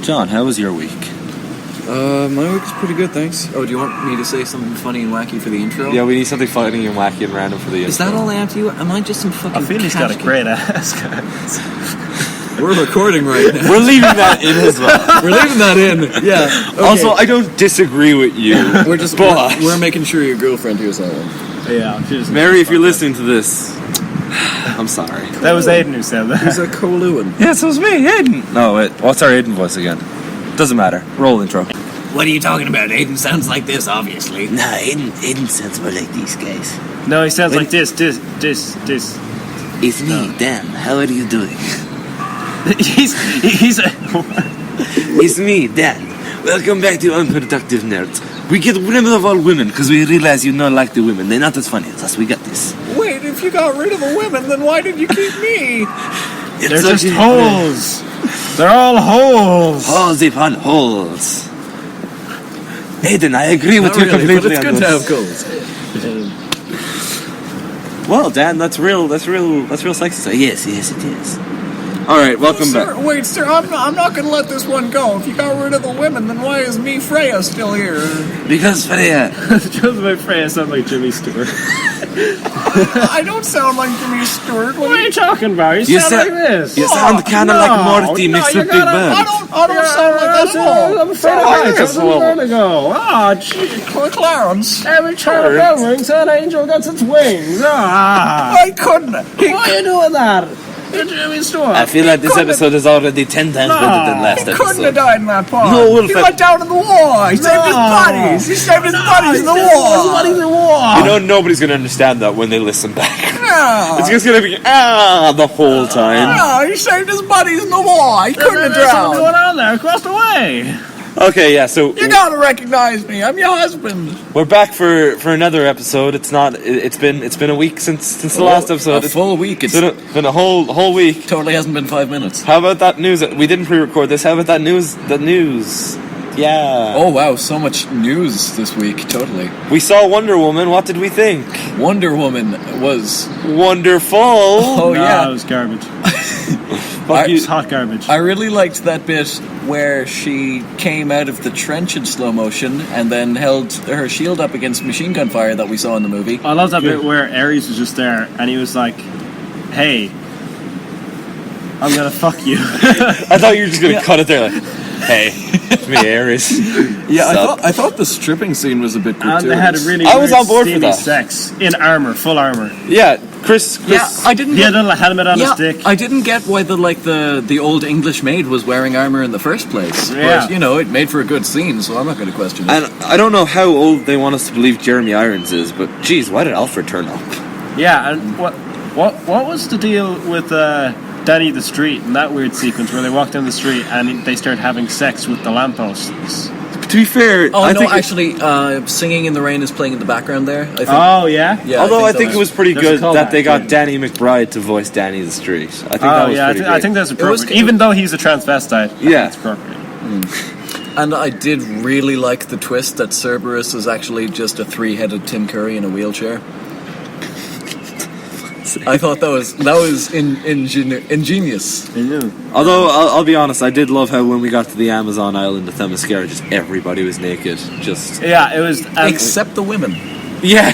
John, how was your week? My week's pretty good, thanks. Oh, do you want me to say something funny and wacky for the intro? Yeah, we need something funny and wacky and random for the intro. Is that all I have to you? Am I just some fucking I feel he's got a great ass, guys. We're recording right now. We're leaving that in as well. We're leaving that in, yeah. Okay. Also, I don't disagree with you. We're making sure your girlfriend hears that one. Yeah. Mary, if you're listening to this, I'm sorry. That was Aiden who said that. Who's a Colewin? Yes, it was me, Aiden. No, wait, what's our Aiden voice again? Doesn't matter. Roll intro. What are you talking about? Aiden sounds like this, obviously. Nah, Aiden sounds more like these guys. No, he sounds like this. It's me, Dan. How are you doing? He's It's me, Dan. Welcome back to Unproductive Nerds. We get rid of all women because we realize you don't like the women. They're not as funny as us. We got this. Wait, if you got rid of the women, then why did you keep me? They're just holes. They're all holes. Holes upon holes. Aiden, I agree with you really, completely but it's on good this. to have goals. Well, Dan, that's real sexy. Yes, it is. All right, welcome back. Wait, sir, I'm not going to let this one go. If you got rid of the women, then why is me, Freya, still here? Because Freya... Just my Freya sound like Jimmy Stewart. I don't sound like Jimmy Stewart. What are you talking about? You sound like this. You sound kind of like Morty mixed with Big Bird. I don't sound like that at all. I'm afraid of heights. A minute ago. Ah, Clarence. every child bell rings, an angel gets its wings. Ah. I couldn't. Why are you doing that? You're Jimmy Stewart. I feel like this episode is already 10 times better than last He couldn't have episode. died in that part. No, Wolf, he went down in the war. He saved his buddies. He saved his buddies in the war. You know, nobody's going to understand that when they listen back. Yeah. It's just going to be, the whole time. Yeah, he saved his buddies in the war. He couldn't have There's something going drowned. on there across the way. Okay, yeah, so You gotta recognize me. I'm your husband. we're back for another episode. It's been a week since the last episode. A full week. It's been a whole week. Totally hasn't been 5 minutes. How about that news? We didn't pre-record this. How about that news? The news. Yeah. Oh wow, so much news this week. Totally. We saw Wonder Woman. What did we think? Wonder Woman was. Wonderful. Oh No, yeah. it was garbage. Fuck you. It's hot garbage. I really liked that bit where she came out of the trench in slow motion and then held her shield up against machine gun fire that we saw in the movie. I love that bit where Ares was just there and he was like, "Hey, I'm gonna fuck you." I thought you were just gonna cut it there. Like, hey, it's me, Ares. Yeah, I thought the stripping scene was a bit gratuitous. And they had a really I was weird on board for steamy that. sex in armor, full armor. Yeah, Chris. Yeah, I didn't. He had a little helmet on his dick. I didn't get why the old English maid was wearing armor in the first place. Yeah. But, it made for a good scene, so I'm not going to question it. And I don't know how old they want us to believe Jeremy Irons is, but geez, why did Alfred turn up? Yeah, and what was the deal with Danny the Street and that weird sequence where they walk down the street and they start having sex with the lampposts? To be fair, I think actually, Singing in the Rain is playing in the background there. I think. Oh yeah. Yeah, although I that think it was pretty There's a good callback, that they got yeah. Danny McBride to voice Danny the Street. I think that was pretty I think that's appropriate. was- Even though he's a transvestite, I think Yeah. it's appropriate. And I did really like the twist that Cerberus is actually just a three-headed Tim Curry in a wheelchair. I thought that was ingenious. Although I'll be honest, I did love how when we got to the Amazon island of Themyscira, just everybody was naked. Just Yeah, it was. Except the women. yeah,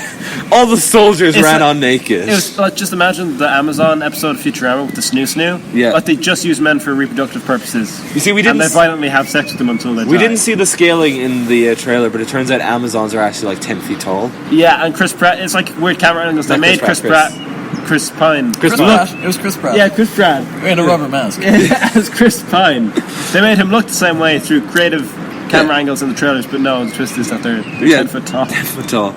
all the soldiers It's ran a- on naked. It was like, just imagine the Amazon episode of Futurama with the snoo. Yeah. But they just use men for reproductive purposes. You see, we And didn't they violently have sex with them until they die. we didn't see the scaling in the trailer, but it turns out Amazons are actually like 10 feet tall. Yeah, and Chris Pratt. It's like weird camera angles. They Not made Chris Chris Pratt, Pratt. Chris Pine. Chris Chris Pratt. Pratt. It was Chris Pratt. Yeah, Chris Pratt. In a rubber mask. As Chris Pine. They made him look the same way through creative camera angles in the trailers, but no, the twist is that they're 10 foot tall. 10 foot tall.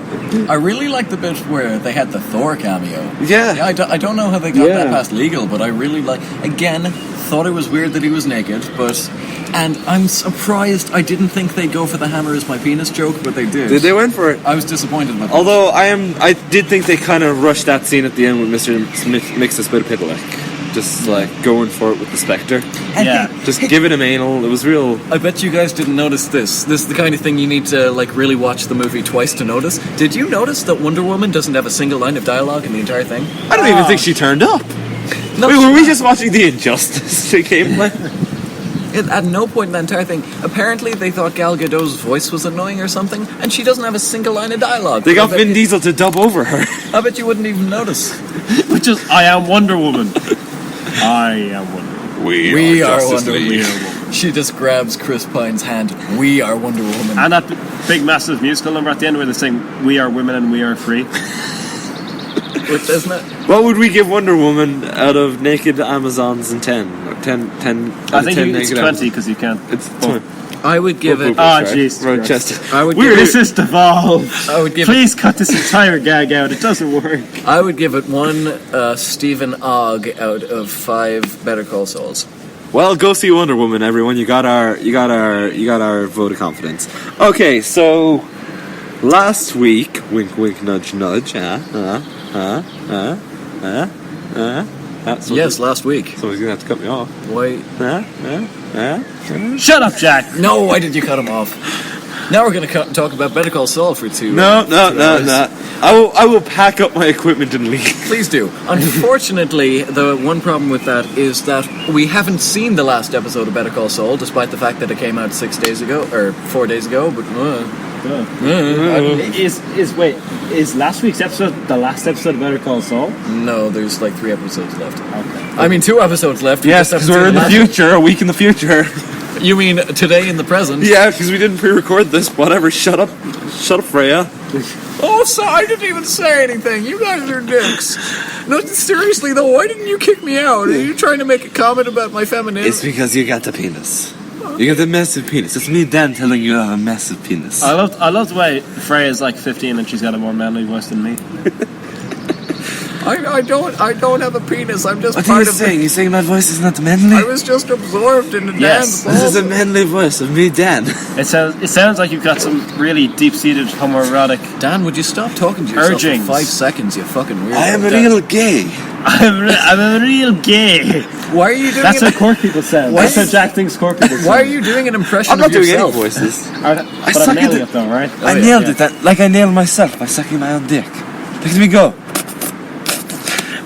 I really like the bit where they had the Thor cameo. Yeah. I don't know how they got that past legal, but I really thought it was weird that he was naked, and I'm surprised I didn't think they'd go for the hammer is my penis joke, but they did. They went for it. I was disappointed with it. Although I did think they kind of rushed that scene at the end with Mr. Mixus Pitlick. Just like going for it with the Spectre. And Yeah. Just giving him anal. It was real. I bet you guys didn't notice this. This is the kind of thing you need to really watch the movie twice to notice. Did you notice that Wonder Woman doesn't have a single line of dialogue in the entire thing? I don't even think she turned up. No, Wait, were we just watching the Injustice gameplay? At no point in the entire thing, apparently they thought Gal Gadot's voice was annoying or something, and she doesn't have a single line of dialogue. They got Vin Diesel to dub over her. I bet you wouldn't even notice. Which is, I am Wonder Woman. I am Wonder Woman. We are Justice Wonder League. Woman. She just grabs Chris Pine's hand. We are Wonder Woman. And that big, massive musical number at the end where they sing, "We are women and we are free." Isn't it? What would we give Wonder Woman out of naked Amazons in 10? Or 10 I think naked it's 20 because you can't. It's 20. I would give it. Oh, jeez. Rochester. I would give This it. is devolved. I would give Please cut this entire gag out. It doesn't work. I would give it 1 Stephen Ogg out of 5 Better Call Sauls. Well, go see Wonder Woman, everyone. You got our vote of confidence. Okay, so last week, wink, wink, nudge, nudge. Yes, last week. Somebody's gonna have to cut me off. Why? Shut up, Jack. No, why did you cut him off? Now we're going to talk about Better Call Saul for 2 No. hours. I will pack up my equipment and leave. Please do. Unfortunately, the one problem with that is that we haven't seen the last episode of Better Call Saul, despite the fact that it came out 6 days ago, or 4 days ago, but... Is last week's episode the last episode of Better Call Saul? No, there's like 3 episodes left. Okay. I mean, 2 episodes left. Yes, because we're in the future, a week in the future. You mean today in the present? Yeah, because we didn't pre-record this. Whatever. Shut up, Freya. Oh, so I didn't even say anything. You guys are dicks. No, seriously though, why didn't you kick me out? Are you trying to make a comment about my femininity? It's because you got the penis. You got the massive penis. It's me, Dan, telling you I have a massive penis. I love the way Freya's like 15 and she's got a more manly voice than me. I don't have a penis. I'm just What part are you of saying? You saying my voice is not manly? I was just absorbed in the Yes. dance. This is a manly voice of me, Dan. It sounds like you've got some really deep-seated homoerotic. Dan, would you stop talking to yourself Urgings. for 5 seconds, you fucking weirdo? I am a Dan. real gay. I'm a real gay. Why are you doing That's it? what Cork people sound. Why That's how is- Jack thinks Cork people sound. Why are you doing an impression I'm not of doing yourself? any voices. But suck I'm nailing at it though, right? I yeah, nailed yeah. it. Like I nailed myself by sucking my own dick. Look at me go.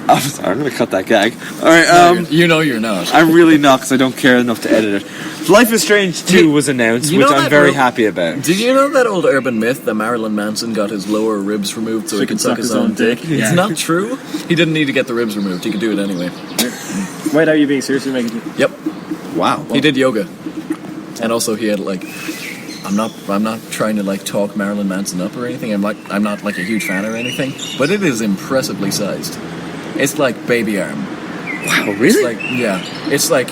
I'm sorry, I'm going to cut that gag. Alright, You know you're not. I'm really not because I don't care enough to edit it. Life is Strange 2 was announced, you which know I'm that very real- happy about. Did you know that old urban myth that Marilyn Manson got his lower ribs removed so he could suck his own dick? Yeah. It's not true. He didn't need to get the ribs removed. He could do it anyway. Wait, are you being seriously making? Yep. Wow. He did yoga. And also he had like I'm not trying to like talk Marilyn Manson up or anything. I'm not like a huge fan or anything, but it is impressively sized. It's like baby arm. Wow, It's really? like it's like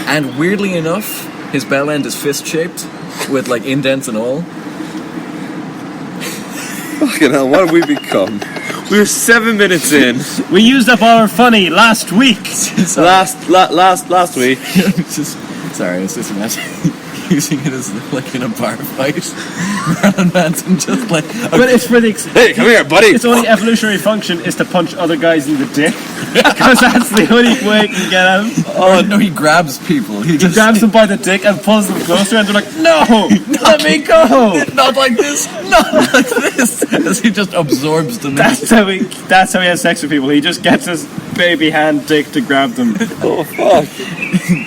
and weirdly enough, his bell end is fist shaped with like indents and all. Fucking hell, what have we become? We're 7 minutes in. We used up all our funny last week. Last week. Sorry, it's just imagine using it as like in a bar fight. Marilyn Manson just like But it's for the Hey, come here, buddy. its only evolutionary function is to punch other guys in the dick because that's the only way you can get out. oh no, he grabs people. He He just grabs them by the dick and pulls them closer, and they're like, "No, let me go." not like this, not like this. As he just absorbs them. That's how he has sex with people. He just gets his baby hand dick to grab them. Oh, fuck.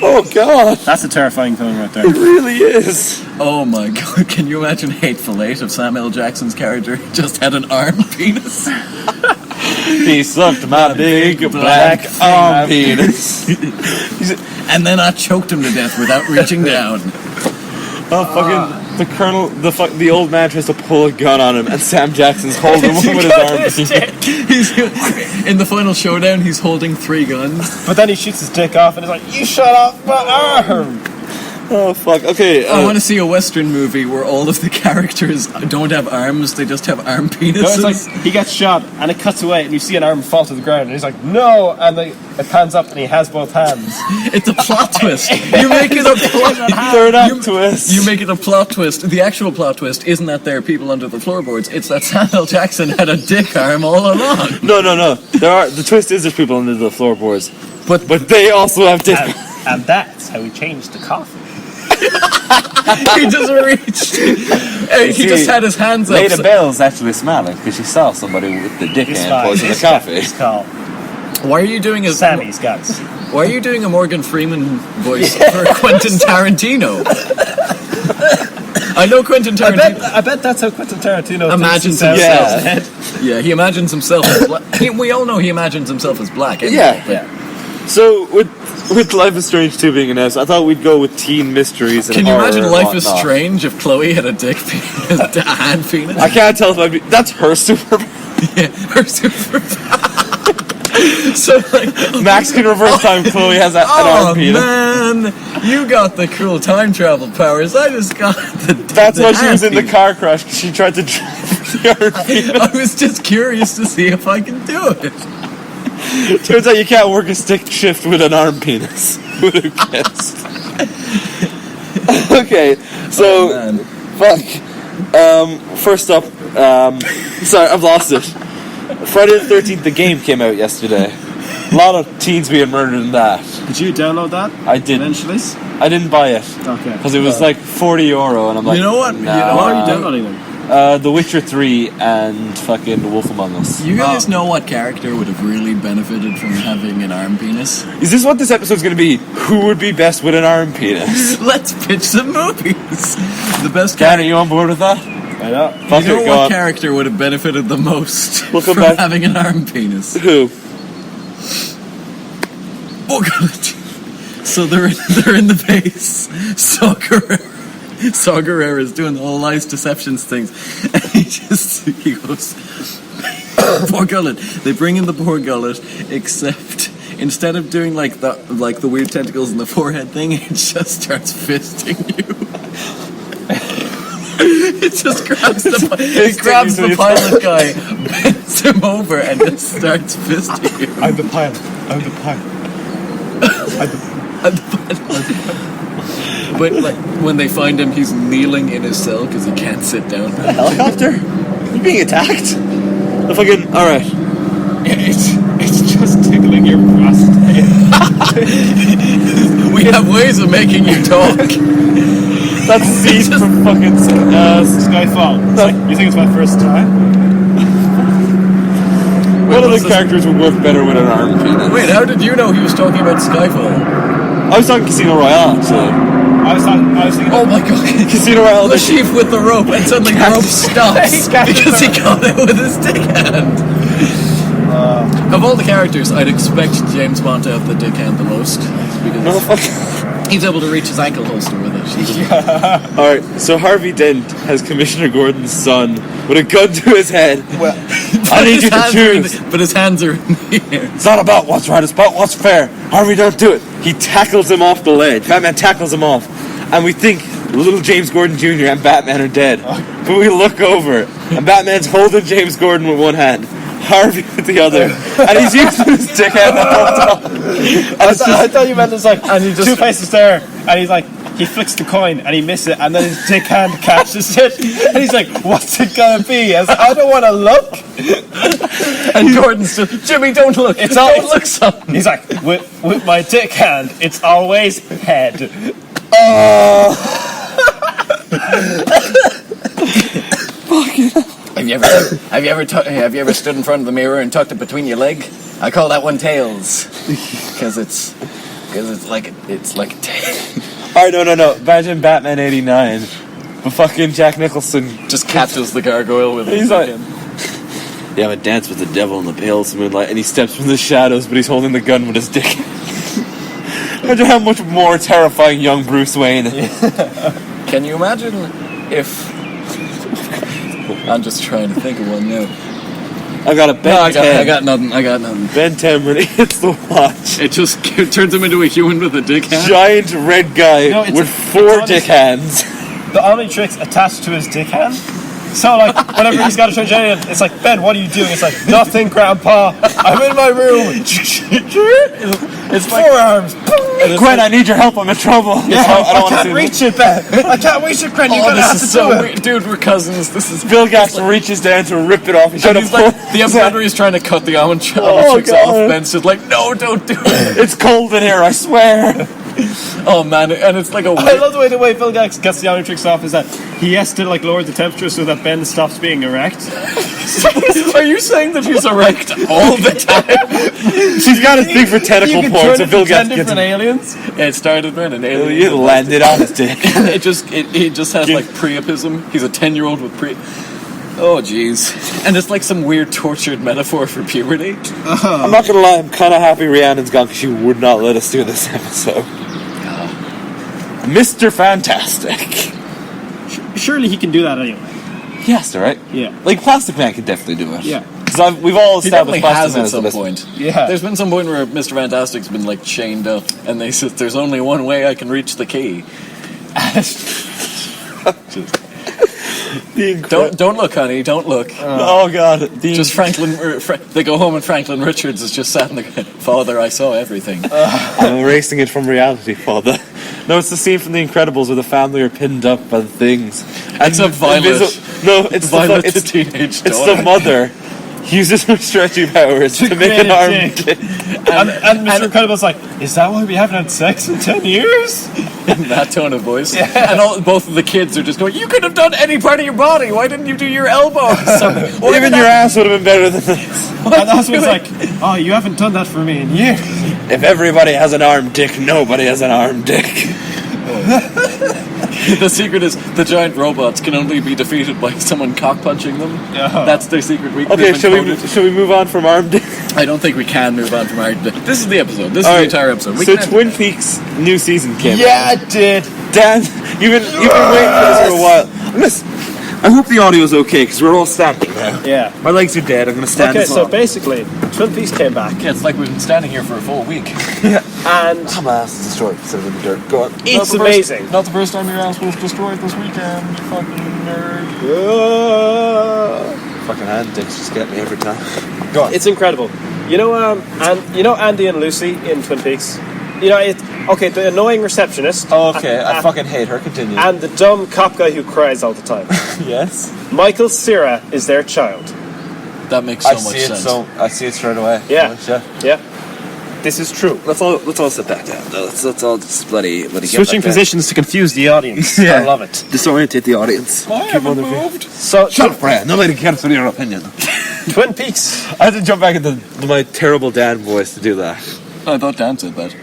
Oh, God. That's a terrifying film right there. It really is. Oh my god, can you imagine Hateful Eight if Samuel Jackson's character just had an arm penis? He sucked my big black arm penis. And then I choked him to death without reaching down. Oh, fucking the colonel, the old man tries to pull a gun on him, and Sam Jackson's holding him with his arm. He's in the final showdown. He's holding 3 guns. But then he shoots his dick off, and he's like, "You shut off my arm." Oh, fuck. Okay. I want to see a Western movie where all of the characters don't have arms; they just have arm No, it's penises. like he gets shot, and it cuts away, and you see an arm fall to the ground, and he's like, "No!" And it pans up, and he has both hands. It's a plot twist. You make it a plot. Third act twist. You make it a plot twist. The actual plot twist isn't that there are people under the floorboards. It's that Samuel Jackson had a dick arm all along. No. The twist is there's people under the floorboards, But but they also have dick. And that's how he changed the coffee. he just reached. He just had his hands up. Lady Bell's actually smiling because she saw somebody with the dick He's and fine. poison the He's coffee. He's called Why are you doing a Sammy's guys. Why are you doing a Morgan Freeman voice for Quentin Tarantino? I know Quentin Tarantino. I bet that's how Quentin Tarantino imagines himself. Yeah, he imagines himself as black. We all know he imagines himself as black. Anyway, Yeah. So with Life is Strange 2 being announced, I thought we'd go with teen mysteries. And Can you horror imagine and Life is whatnot. Strange if Chloe had a dick penis, a hand penis? I can't tell if that's her super. Yeah, her super. So like, Max can reverse time. Chloe has an arm penis. man, you got the cool time travel powers. I just got the. That's the why she was hand in the penis. car crash. She tried to drive the arm penis. I was just curious to see if I can do it. Turns out you can't work a stick shift with an arm penis. Would have guessed. Okay, so Man. fuck. First up, sorry, I've lost it. Friday the 13th, the game came out yesterday. A lot of teens being murdered in that. Did you download that? I didn't. Eventually? I didn't buy it Okay. because it was like €40, and I'm like, You know what? Nah. You know Why what? are you downloading them? The Witcher 3 and fucking The Wolf Among Us. You guys know what character would have really benefited from having an arm penis? Is this what this episode's going to be? Who would be best with an arm penis? Let's pitch some movies. The best Dan, are character. you on board with that? I know. Fuck You know it, go what on. character would have benefited the most We'll come from back. having an arm penis? Who? Oh god. So they're in the base. Saw Gerrera is doing the whole lies deceptions things. And he goes, poor gullet. They bring in the poor gullet, except instead of doing like the weird tentacles in the forehead thing, it just starts fisting you. It just grabs the pilot guy, bends him over, and just starts fisting you. I'm the pilot. But like when they find him, he's kneeling in his cell because he can't sit down. Helicopter? You being attacked? The fucking. Alright. It's just tickling your prostate. We have ways of making you talk. That's the scene from fucking. Skyfall. It's like, you think it's my first time? One of what's the this? characters would work better with an arm penis. Wait, how did you know he was talking about Skyfall? I was talking Casino Royale, actually. I was thinking. Oh my god. Casino Royale. The sheep with the rope, and suddenly the rope stops because he got it with his dick hand. Of all the characters, I'd expect James Bond to have the dick hand the most because No, fuck. he's able to reach his ankle holster with it. Alright, so Harvey Dent has Commissioner Gordon's son with a gun to his head. Well, I need you to choose. But his hands are in the air. It's not about what's right, it's about what's fair. Harvey, don't do it. He tackles him off the ledge. Batman tackles him off. And we think little James Gordon Jr. and Batman are dead. But we look over, and Batman's holding James Gordon with one hand, Harvey with the other. And he's using his dick hand the whole time. I thought you meant it's like And he just- two faces there, and he's like, he flicks the coin and he misses it, and then his dick hand catches it, and he's like, "What's it gonna be?" I was like, "I don't want to look." And Gordon's just, Jimmy, don't look. It's Don't all- look, son. He's like, "With my dick hand, it's always head." Have you ever stood in front of the mirror and tucked it between your leg? I call that one tails because it's like a tail. Alright, no. Imagine Batman 89. But fucking Jack Nicholson. Just catches the gargoyle with He's his like- dick in. Yeah, I dance with the devil in the pale moonlight, and he steps from the shadows, but he's holding the gun with his dick. Imagine how much more terrifying young Bruce Wayne. Can you imagine if? I'm just trying to think of one now. I got a Ben 10. I got nothing. Ben 10 when he hits the watch. It just turns him into a human with a dick hand. Giant red guy No, it's with a- four it's dick honest- hands. The Omnitrix attached to his dick hand. So, like, whenever he's got to change anything, it's like, "Ben, what are you doing?" It's like, "Nothing, Grandpa. I'm in my room." It's forearms. Gwen, I need your help. I'm in trouble. Yeah, I I don't want to can't reach it, Ben. I can't reach it, Ben. You're Oh, gonna have this to is so do it. weird, dude. We're cousins. This is. Bill Gates reaches down to rip it off. He's trying And to he's like, pull. the episode where he's trying to cut the Omnitrix Oh, off. God. Ben's just like, no, don't do it. It's cold in here, I swear. Oh man, and it's like a I love the way Phil gets the Omnitrix off is that he has to like lower the temperature so that Ben stops being erect. Are you saying that he's erect all the time? She's got a thing for tentacle You can porn, turn so it Phil to 10 gets different aliens. It started when an alien. You landed on his dick. It just has like priapism. He's a 10-year-old with pre. Oh jeez, and it's like some weird tortured metaphor for puberty. I'm not gonna lie, I'm kind of happy Rhiannon's gone because she would not let us do this episode. Mr. Fantastic. Surely he can do that anyway. Yes, right? Yeah. Like, Plastic Man can definitely do it. Yeah. Because we've all He definitely established Plastic has Man at as the some best. point. Yeah. There's been some point where Mr. Fantastic's been like chained up, and they said, "There's only one way I can reach the key." Don't look, honey. Don't look. Oh, God. Just Franklin. They go home and Franklin Richards is just sat in the. Father, I saw everything. I'm erasing it from reality, Father. No, it's the scene from The Incredibles where the family are pinned up by the things. It's a Violet. No, it's Violet, the teenage It's daughter. the mother. Uses her stretchy powers to make an arm dick. And Mr. Incredible's like, is that why we haven't had sex in 10 years? In that tone of voice. Yeah. And both of the kids are just going, "You could have done any part of your body. Why didn't you do your elbow?" Even your ass would have been better than this. And that's what's like, oh, you haven't done that for me in years. If everybody has an arm dick, nobody has an arm dick. The secret is the giant robots can only be defeated by someone cock punching them. Yeah. That's their secret weakness. Okay, shall we move on from arm dick? I don't think we can move on from our. This is the episode. This is All the right, entire episode. So Twin Peaks new season came out. Yeah, it did. Dan, you've been waiting for this for a while. I hope the audio is okay because we're all standing now. Yeah. My legs are dead. I'm going to stand. Okay, as so well. basically, Twin Peaks came back. Yeah, it's like we've been standing here for a full week. And my ass is destroyed instead of in the dirt. Go on. it's amazing. Not the first time your ass was destroyed this weekend, you fucking nerd. Fucking hand dicks just get me every time. Go on. It's incredible. You know, Andy and Lucy in Twin Peaks. You know, the annoying receptionist. Okay, I fucking hate her. Continue. And the dumb cop guy who cries all the time. Yes. Michael Cera is their child. That makes so much sense. I see it straight away. Yeah. This is true. Let's all sit back down. Though. Let's all just bloody get Switching back down. positions to confuse the audience. Yeah. I love it. Disorientate the audience. I haven't moved. So, Shut up, Brad. Nobody cares for your opinion. Twin Peaks. I had to jump back into my terrible Dan voice to do that. I thought Dan said that.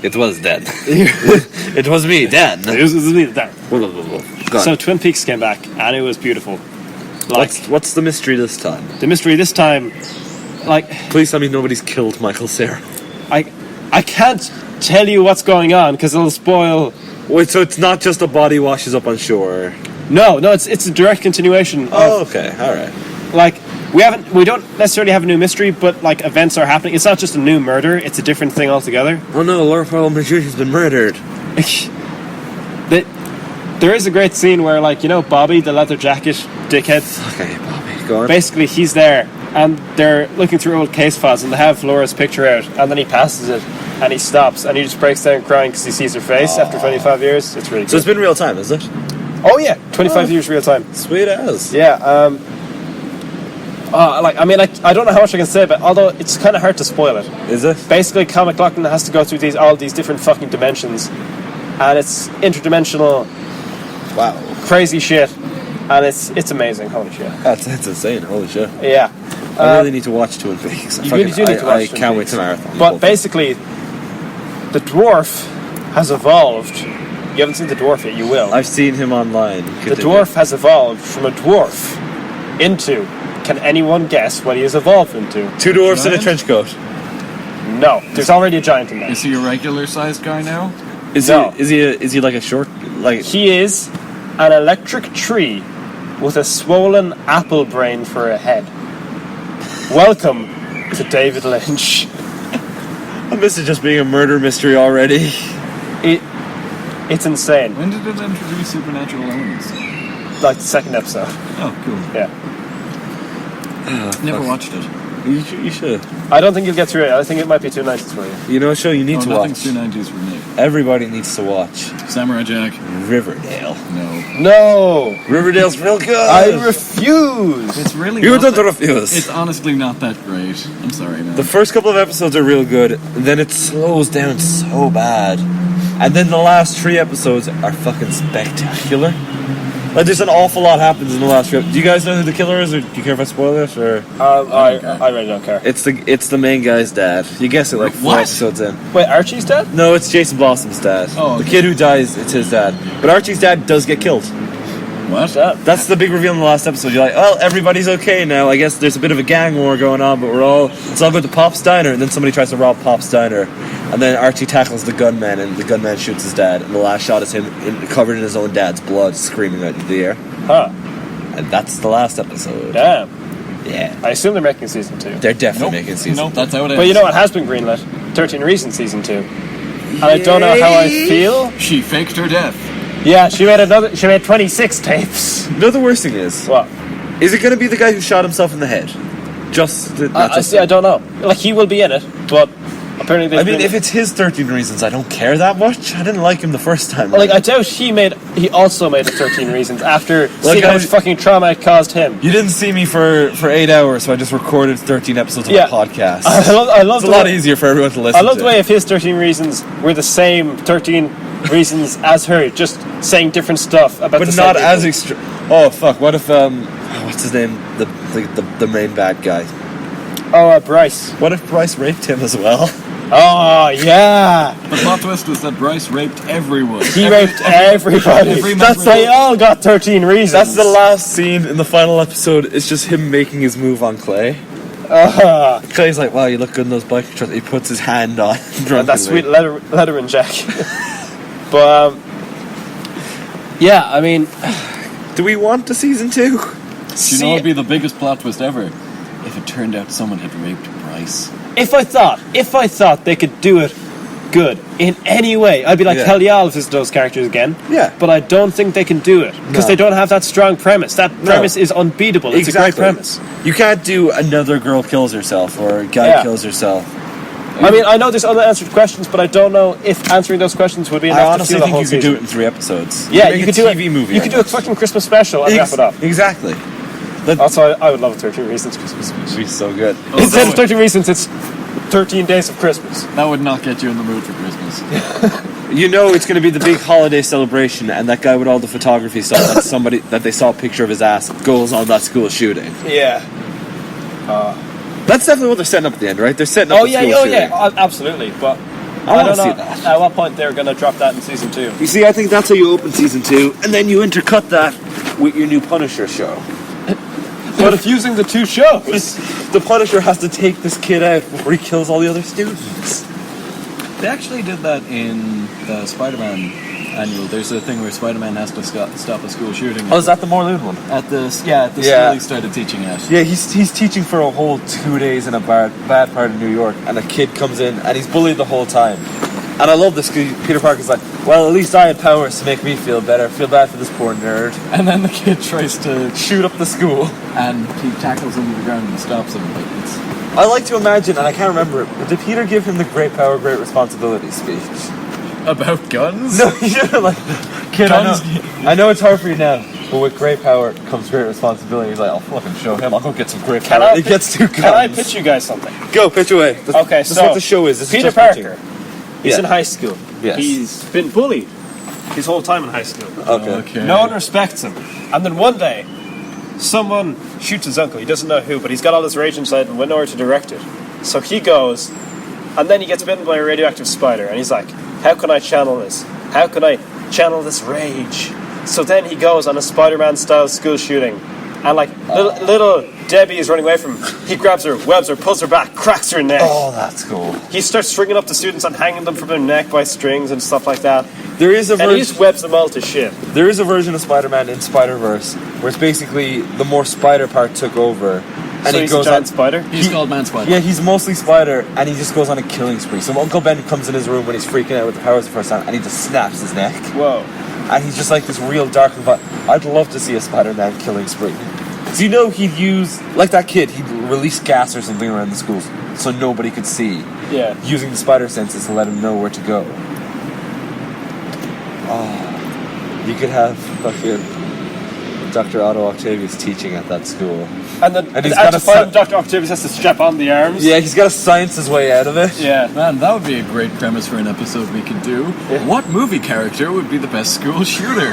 It was Dan. It was me, Dan. This is me, that. Go on. So Twin Peaks came back, and it was beautiful. Like What's the mystery this time? the mystery this time, like Please tell me nobody's killed Michael Cera. I can't tell you what's going on because it'll spoil. Wait, so it's not just a body washes up on shore? No, it's a direct continuation. Oh, okay, all right. Like we don't necessarily have a new mystery, but like events are happening. It's not just a new murder; it's a different thing altogether. Oh no, Laura Farrell has been murdered. There is a great scene where, like, you know, Bobby, the leather jacket dickhead. Okay, Bobby, go on. Basically, he's there, and they're looking through old case files, and they have Laura's picture out, and then he passes it, and he stops, and he just breaks down crying because he sees her face after 25 years. It's really So good. it's been real time, is it? Oh yeah, 25 years real time. Sweet as. Yeah. I don't know how much I can say, but although it's kind of hard to spoil it. Is it? Basically, Comic Lachlan has to go through all these different fucking dimensions, and it's interdimensional, Wow. crazy shit, and it's amazing. Holy shit! That's insane. Holy shit. Yeah. I really need to watch Twin Peaks. You really do need to watch I Twin can't wait Peaks. to marathon. But basically, the dwarf has evolved. You haven't seen the dwarf yet. You will. I've seen him online. The dwarf has evolved from a dwarf into. Can anyone guess what he has evolved into? Two dwarfs in a Giant? trench coat. No, there's already a giant in there. Is he a regular sized guy now? No. Is he like a short like? He is an electric tree with a swollen apple brain for a head. Welcome to David Lynch. I miss it just being a murder mystery already. It's insane. When did it introduce supernatural elements? Like the second episode. Oh, cool. Yeah. Never watched it. You should. I don't think you'll get through it. I think it might be too 90s for you. You know a show you need to Nothing's watch. 290s for me. Everybody needs to watch Samurai Jack. Riverdale. No. No! Riverdale's real good. I refuse! It's really You not don't that- refuse. It's honestly not that great. I'm sorry, man. The first couple of episodes are real good, and then it slows down so bad. And then the last 3 episodes are fucking spectacular. Like, there's an awful lot happens in the last 3 episodes. Do you guys know who the killer is, or do you care if I spoil it? Or I really don't care. it's the main guy's dad. You guess it like 4 What? episodes in. Wait, Archie's dead? No, it's Jason Blossom's dad. Oh, okay. The kid who dies, it's his dad. But Archie's dad does get killed. What? That's the big reveal in the last episode. You're like, well, everybody's okay now. I guess there's a bit of a gang war going on, but it's all good to Pop's Diner. And then somebody tries to rob Pop's Diner. And then Archie tackles the gunman, and the gunman shoots his dad. And the last shot is him covered in his own dad's blood, screaming out into the air. Huh. And that's the last episode. Damn. Yeah. I assume they're making season 2. They're definitely making season. Nope, that's how it is. But you know what has been greenlit? 13 Reasons season 2. And I don't know how I feel. She faked her death. Yeah, she made 26 tapes. You know the worst thing is? What? Is it going to be the guy who shot himself in the head? I don't know. Like, he will be in it, but apparently if it's his 13 Reasons, I don't care that much. I didn't like him the first time. Like, I doubt he also made the 13 Reasons after seeing how much fucking trauma it caused him. You didn't see me for 8 hours, so I just recorded 13 episodes of a podcast. I love it's a lot easier for everyone to listen I to. love the way if his 13 Reasons were the same 13 Reasons as her, just saying different stuff about but the not same as people. extreme. Oh, fuck. What if, what's his name? The main bad guy. Oh, Bryce. What if Bryce raped him as well? Oh, yeah. The plot twist was that Bryce raped everyone. He raped everybody. They all got 13 Reasons. That's the last scene in the final episode. It's just him making his move on Clay. Clay's like, wow, you look good in those biker shorts. He puts his hand on. That sweet Letterman jacket. But, yeah, I mean... Do we want a season 2? Do you know it'd be the biggest plot twist ever? If it turned out someone had raped Bryce. If I thought they could do it good in any way, I'd be like, Yeah. hell yeah, I'll visit those characters again. Yeah. But I don't think they can do it because they don't have that strong premise. That premise is unbeatable. It's a great premise. You can't do another girl kills herself or a guy kills herself. I mean, I know there's unanswered questions, but I don't know if answering those questions would be enough I to honestly feel the think whole you could season. do it in 3 episodes. Yeah, you you could could do a TV movie. You could do a fucking Christmas special and wrap it up. Exactly. Also, I would love a 13 Reasons Christmas special. It'd be so good. Instead of 13 Reasons, it's 13 Days of Christmas. That would not get you in the mood for Christmas. You know it's going to be the big holiday celebration, and that guy with all the photography stuff that they saw a picture of his ass goes on that school shooting. Yeah. That's definitely what they're setting up at the end, right? They're setting up the school shooting. Absolutely. But I I want don't to see know that. at what point they're going to drop that in season 2. You see, I think that's how you open season 2, and then you intercut that with your new Punisher show. But if using the 2 shows, The Punisher has to take this kid out before he kills all the other students. They actually did that in the Spider-Man annual. There's a thing where Spider-Man has to stop a school shooting. Oh, is that the Morloon one? At the school he started teaching at. Yeah, he's teaching for a whole 2 days in a bad part of New York, and a kid comes in, and he's bullied the whole time. And I love this, because Peter Parker's like, well, at least I had powers to make me feel better. Feel bad for this poor nerd. And then the kid tries to Shoot up the school. and he tackles him to the ground and stops him. Like, it's, I like to imagine, and I can't remember it, but did Peter give him the great power, great responsibility speech? about guns? No, he didn't, like, kid, I know it's hard for you now, but with great power comes great responsibility. He's like, I'll fucking show him. I'll go get some great power. He gets 2 guns. can I pitch you guys something? Go, pitch away. Okay, This is so what the show is. This is Peter just Parker. pitching. He's Yeah. in high school. Yes. He's been bullied his whole time in high school. Okay. No one respects him. And then one day, someone shoots his uncle. He doesn't know who, but he's got all this rage inside and went nowhere to direct it. So he goes, and then he gets bitten by a radioactive spider, and he's like, how can I channel this? How can I channel this rage? So then he goes on a Spider-Man style school shooting, and like little Debbie is running away from him. He grabs her, webs her, pulls her back, cracks her neck. Oh, that's cool. He starts stringing up the students and hanging them from their neck by strings and stuff like that. There is a And he just webs them all to shit. There is a version of Spider-Man in Spider-Verse where it's basically the more Spider part took over, and So he he's goes a giant on. spider? He's called Man Spider. Yeah, he's mostly Spider, and he just goes on a killing spree. So Uncle Ben comes in his room when he's freaking out with the powers the first time, and he just snaps his neck, Whoa. and he's just like this real dark. I'd love to see a Spider-Man killing spree. So you know he'd use, like that kid, he'd release gas or something around the schools so nobody could see, Yeah. using the spider senses to let him know where to go. Oh, you could have fucking Dr. Otto Octavius teaching at that school. And then And he's at got the a final, son- Dr. Octavius has to strap on the arms. Yeah, he's got to science his way out of it. Yeah. Man, that would be a great premise for an episode we could do. Yeah. What movie character would be the best school shooter?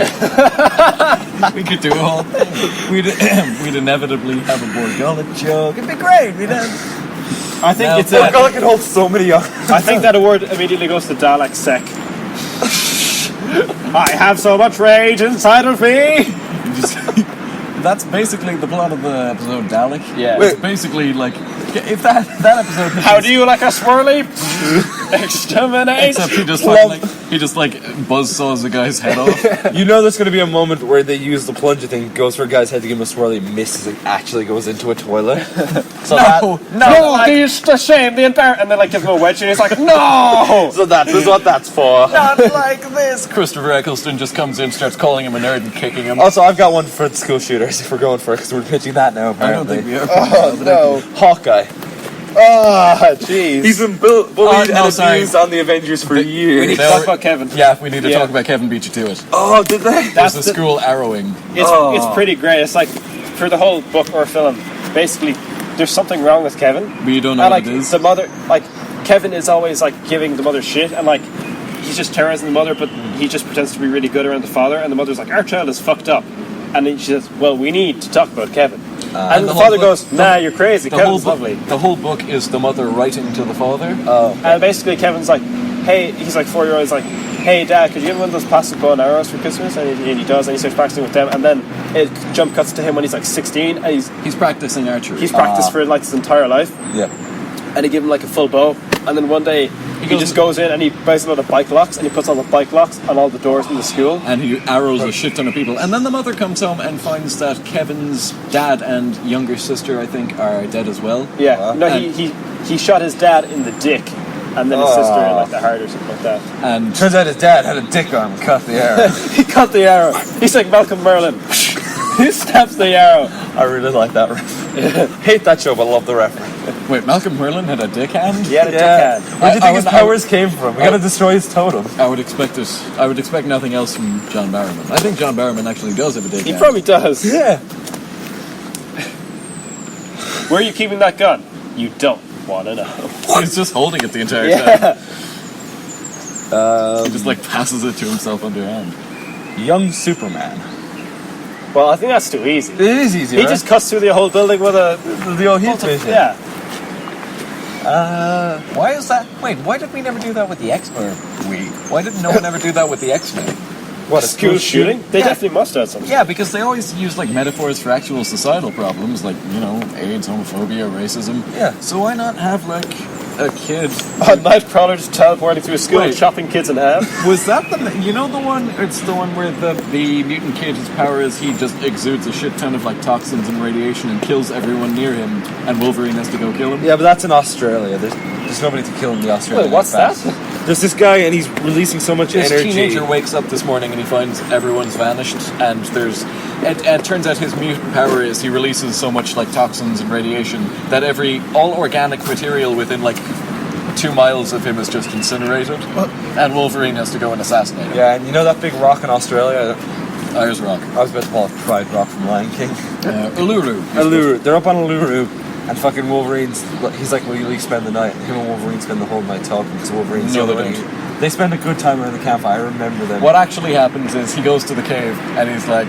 We could do a whole thing. We'd inevitably have a Borgullet joke. It'd be great. We'd have... I think Now, it's Borgullet can hold so many young. I think that award immediately goes to Dalek Sec. I have so much rage inside of me. That's basically the plot of the episode, Dalek. Yeah. It's basically like, if that episode... How do you like a swirly? Exterminate. Except he just like buzzsaws the guy's head off. You know there's going to be a moment where they use the plunger thing, goes for a guy's head to give him a swirly, misses, and actually goes into a toilet. So He's to shame the entire... And then like give him a wedge and he's like, no! So that is what that's for. Not like this. Christopher Eccleston just comes in, starts calling him a nerd and kicking him. Also, I've got one for the school shooters if we're going for it, because we're pitching that now, I don't apparently. think we are. Oh, no. Hawkeye. Ah, jeez. He's been bullied and abused on the Avengers for years. We need to talk about Kevin. Yeah, we need to talk about Kevin beat you to it. Oh, did they? There's the school arrowing. It's pretty great. It's like, for the whole book or film, basically, there's something wrong with Kevin. But you don't know And what like, it is. the mother, like, Kevin is always like giving the mother shit, and like, he's just terrorizing the mother, but he just pretends to be really good around the father, and the mother's like, our child is fucked up. And then she says, well, we need to talk about Kevin. And the father goes, nah, you're crazy, Kevin's lovely. The whole book is the mother writing to the father. Oh. And basically Kevin's like, hey, he's like 4-year-old, he's like, hey Dad, could you give me one of those plastic bow and arrows for Christmas? And he does, and he starts practicing with them, and then it jump cuts to him when he's like 16, and He's practicing archery. he's practiced for like his entire life, Yeah. and he give him like a full bow, and then one day he just goes in and he buys a lot of bike locks, and he puts all the bike locks on all the doors in the school. And he arrows a shit ton of people. And then the mother comes home and finds that Kevin's dad and younger sister, I think, are dead as well. Yeah, no, And- he shot his dad in the dick, and then his sister in like the heart or something like that. And Turns out his dad had a dick on him and cut the arrow. He cut the arrow. He's like Malcolm Merlin. He snaps the arrow. I really like that reference. Hate that show, but love the reference. wait, Malcolm Merlin had a dick hand? He had a dick Yeah. hand. Where do you think his would- powers came from? We gotta destroy his totem. I would expect it. I would expect nothing else from John Barrowman. I think John Barrowman actually does have a dick He hand. probably does. Yeah. Where are you keeping that gun? You don't want to know. He's just holding it the entire Yeah. time. He just like passes it to himself underhand. Young Superman. Well, I think that's too easy. It is easy, He just cuts through the whole building with a... the old heat vision. Yeah. Why is that? Wait, why did we never do that with the X-Men? Why did no one ever do that with the X-Men? What, a School shooting? They definitely must have something. Yeah, because they always use like metaphors for actual societal problems, like, you know, AIDS, homophobia, racism. Yeah. So why not have like a kid? A nightcrawler just teleporting through a school and Wait. chopping kids in half. Was that the? You know the one? It's the one where the mutant kid, his power is he just exudes a shit ton of like toxins and radiation and kills everyone near him, and Wolverine has to go kill him. Yeah, but that's in Australia. There's nobody to kill in the Australian. Wait, what's that? There's this guy, and he's releasing so much This energy. teenager wakes up this morning and he finds everyone's vanished, and it turns out his mutant power is he releases so much like toxins and radiation that all organic material within like 2 miles of him is just incinerated, and Wolverine has to go and assassinate him. Yeah, and you know that big rock in Australia? Ayers Rock. I was about to call it Pride Rock from Lion King. Uluru. Uluru. They're up on Uluru, and fucking Wolverine's. He's like, "Will you at least spend the night?" And him and Wolverine spend the whole night talking because Wolverine's No, the they other don't. way. They spend a good time around the campfire. I remember them. What actually happens is he goes to the cave and he's like,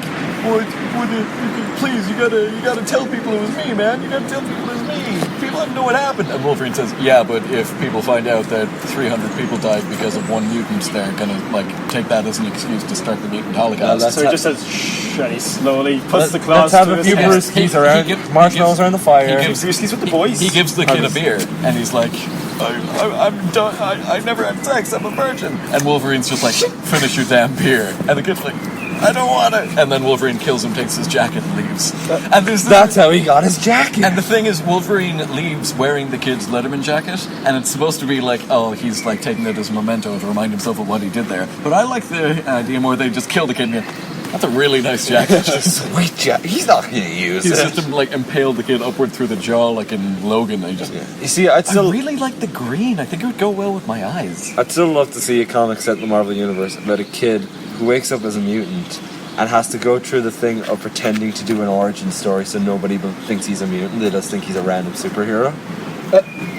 please, you gotta tell people it was me, man. You gotta tell people it was me. People have to know what happened. And Wolverine says, yeah, but if people find out that 300 people died because of one mutant, they're gonna like take that as an excuse to start the mutant holocaust. So he just says, shh, and he slowly puts the claws Let's have to a his few head. brewskis around, marshmallows around the fire. Brewskis with the boys. He gives the kid a beer, and he's like, I'm done. I never had sex. I'm a virgin. And Wolverine's just like, finish your damn beer. And the kid's like, I don't want it. And then Wolverine kills him, takes his jacket, and leaves. And That's how he got his jacket. And the thing is, Wolverine leaves wearing the kid's Letterman jacket, and it's supposed to be like, oh, he's like taking it as a memento to remind himself of what he did there. But I like the idea more they just kill the kid and go, that's a really nice jacket. Sweet jacket. He's not going to use He's it. just like impaled the kid upward through the jaw like in Logan. And he just, You see, I'd I still really like the green. I think it would go well with my eyes. love to see a comic set in the Marvel Universe about a kid who wakes up as a mutant, and has to go through the thing of pretending to do an origin story so nobody thinks he's a mutant. They just think he's a random superhero.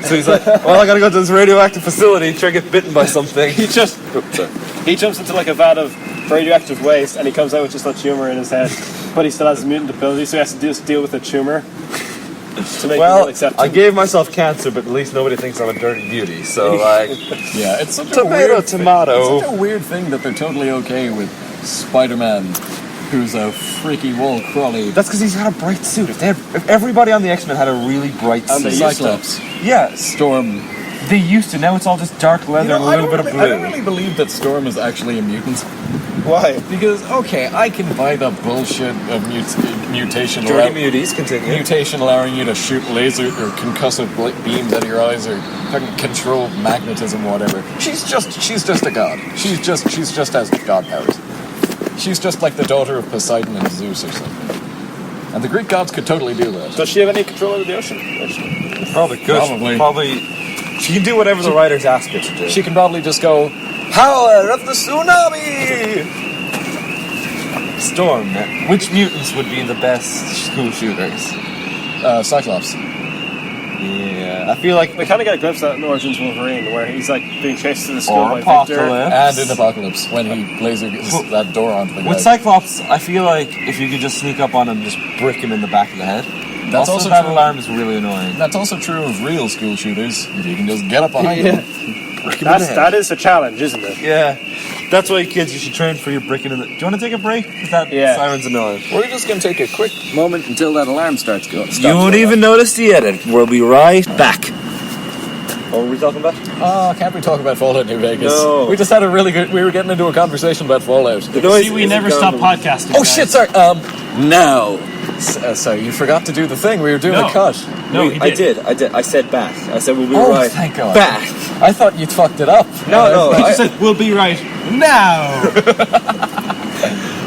So he's like, well, I gotta go to this radioactive facility, try to get bitten by something. He jumps into like a vat of radioactive waste, and he comes out with just a tumor in his head, but he still has mutant ability, so he has to just deal with the tumor to make people accept him. I gave myself cancer, but at least nobody thinks I'm a dirty beauty. So like, Yeah, it's such tomato. It's such a weird thing that they're totally okay with Spider-Man, who's a freaky wall crawly. That's because he's got a bright suit. If everybody on the X-Men had a really bright And suit, they used Cyclops, yeah, Storm. they used to. Now it's all just dark leather and a little bit of blue. I don't really believe that Storm is actually a mutant. Why? Because, okay, I can buy the bullshit of mutation. Dirty muties, continue. Mutation allowing you to shoot laser or concussive beams out of your eyes or fucking control magnetism or whatever. She's just a god. She's just has god powers. She's just like the daughter of Poseidon and Zeus or something. And the Greek gods could totally do that. Does she have any control over the ocean? Actually? Probably could. Probably. She can do whatever the writers ask her to do. She can probably just go, power of the tsunami! Storm. Which mutants would be the best school shooters? Cyclops. Yeah, I feel like We kind of get a glimpse of that in Origins Wolverine, where he's like being chased to the school Or by Victor. And in Apocalypse, when he laser gets that door onto the guy. with Cyclops, I feel like if you could just sneak up on him, just brick him in the back of the head. That's also that true. alarm is really annoying. That's also true of real school shooters. You can just get up behind them. Brick him in the head. That is a challenge, isn't it? Yeah, that's why kids you should train for your bricking in the. Do you want to take a break? 'Cause that Yeah. siren's annoying. We're just going to take a quick moment until that alarm starts going. You won't even notice the edit. We'll be right back. What were we talking about? Oh, can't we talk about Fallout New Vegas? No. We just had a really good... We were getting into a conversation about Fallout. See, we never stop podcasting. Oh, guys. shit, sorry. Now. Sorry, you forgot to do the thing. We were doing a cut. No, he did. I did. I said back. I said we'll be Oh, right thank God. back. I thought you'd fucked it up. No. He I just said, we'll be right now.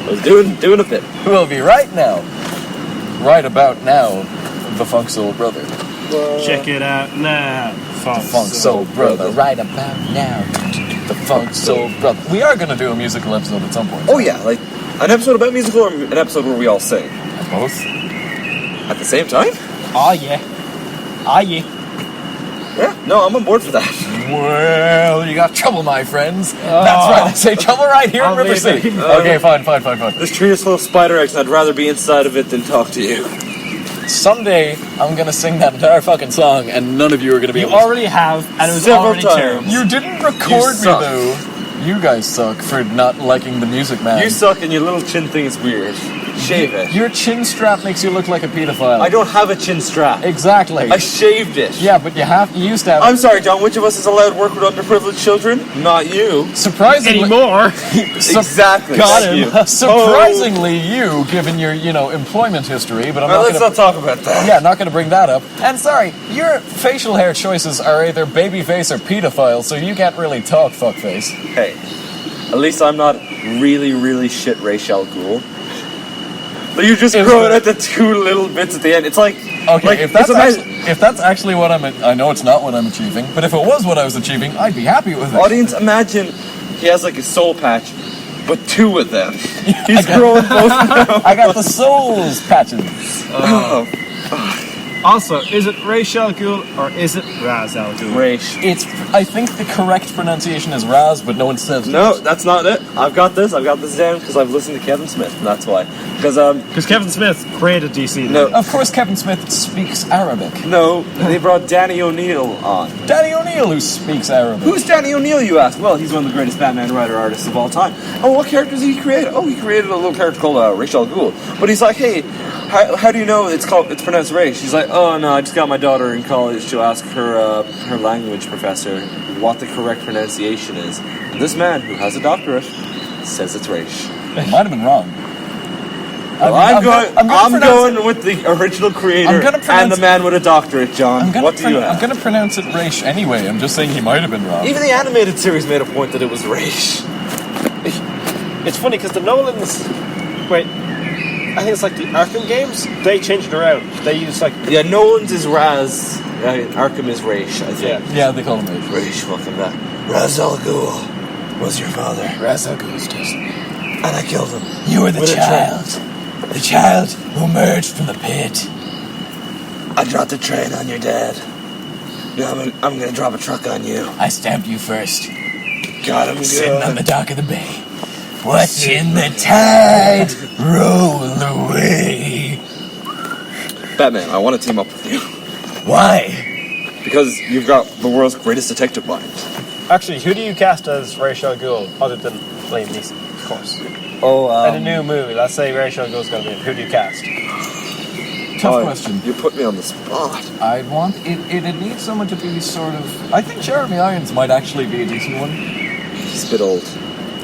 was doing a bit. We'll be right now. Right about now, the Funk Soul Brother. Check it out now. Funk Soul Brother. Right about now, the Funk Soul Brother. We are going to do a musical episode at some point. Oh yeah, like an episode about musical or an episode where we all sing Both. at the same time. Oh, yeah. Oh, yeah. Yeah, no, I'm on board for that. Well, you got trouble, my friends. That's right, I say trouble right here I'll in River leave City. it. Okay, fine. This tree is full of spider eggs, and I'd rather be inside of it than talk to you. Someday, I'm gonna sing that entire fucking song, and none of you are gonna be You able to. already have, and it was Several already times. terrible. You didn't record You me, suck. though. You guys suck for not liking the music, man. You suck, and your little chin thing is weird. Shave it. Your chin strap makes you look like a pedophile. I don't have a chin strap. Exactly. I shaved it. Yeah, but you used to have. I'm sorry, John. Which of us is allowed to work with underprivileged children? Not you. Surprisingly. Anymore. Exactly. Got Thank him. you. Surprisingly, you, given your, employment history, but I'm Well, not let's gonna. not talk about that. Yeah, not going to bring that up. And sorry, your facial hair choices are either babyface or pedophile, so you can't really talk, fuckface. Hey, at least I'm not really, really shit Rachel Ghoul. But you just grow it at the two little bits at the end. It's like Okay, like, if that's it's if that's actually what I know it's not what I'm achieving, but if it was what I was achieving, I'd be happy with it. audience, imagine he has like a soul patch, but two of them. He's growing both now. I got the souls patches. Oh, Also, is it Ra's al Ghul or is it Ra's al Ghul? Raish. I think the correct pronunciation is Raz, but no one says No, it. that's not it. I've got this down because I've listened to Kevin Smith, and that's why. Because Kevin Smith created DC. No, Of course, Kevin Smith speaks Arabic. no, they brought Danny O'Neill on. Danny O'Neill, who speaks Arabic. Who's Danny O'Neill, you ask? Well, he's one of the greatest Batman writer artists of all time. Oh, what characters did he create? Oh, he created a little character called Ra's al Ghul. But he's like, hey, how do you know it's pronounced Ra's? She's like, oh no, I just got my daughter in college to ask her her language professor what the correct pronunciation is. This man, who has a doctorate, says it's Ra's. It might have been wrong. Well, I'm going with the original creator I'm gonna pronounce and the man with a doctorate, John. What do you have? I'm going to pronounce it Raish anyway. I'm just saying he might have been wrong. Even the animated series made a point that it was Ra's. It's funny because the Nolans. Wait. I think it's like the Arkham games. They changed it around. They use like. Yeah, Nolan's is Raz. Arkham is Ra's, I think. Yeah, they call him Raish. Ra's, welcome back. Ra's al Ghul was your father. Ra's al Ghul's destiny. And I killed him. You were the With a child. The child who emerged from the pit. I dropped a train on your dad. Now I'm gonna drop a truck on you. I stabbed you first. Got him Sitting on good. the dock of the bay. Watching the tide roll away. Batman, I want to team up with you. Why? Because you've got the world's greatest detective mind. Actually, who do you cast as Ra's al Ghul other than Liam Neeson, of course? Oh, In a new movie, let's say Ra's al Ghul's going to be in. Who do you cast? tough question. You put me on the spot. I'd want it'd need someone to be sort of. I think Jeremy Irons might actually be a decent one. He's a bit old.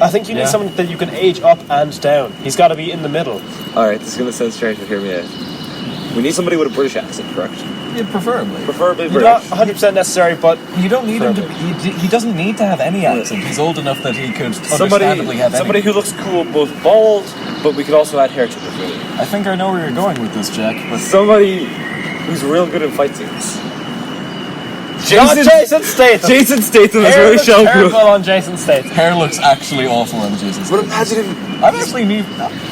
I think you need someone that you can age up and down. He's got to be in the middle. Alright, this is going to sound strange, but hear me out. We need somebody with a British accent, correct? Yeah, preferably. Preferably Not British. 100% necessary, but You don't need him to. He doesn't need to have any accent. He's old enough that he could understandably have any. Somebody who looks cool, both bald, but we could also add hair to it. Really. I think I know where you're going with this, Jack. But Somebody who's real good in fight scenes. not Jason Statham. Jason Statham is Hair really looks so terrible good. on Jason Statham. hair looks actually awful on Jesus. But imagine him. I've actually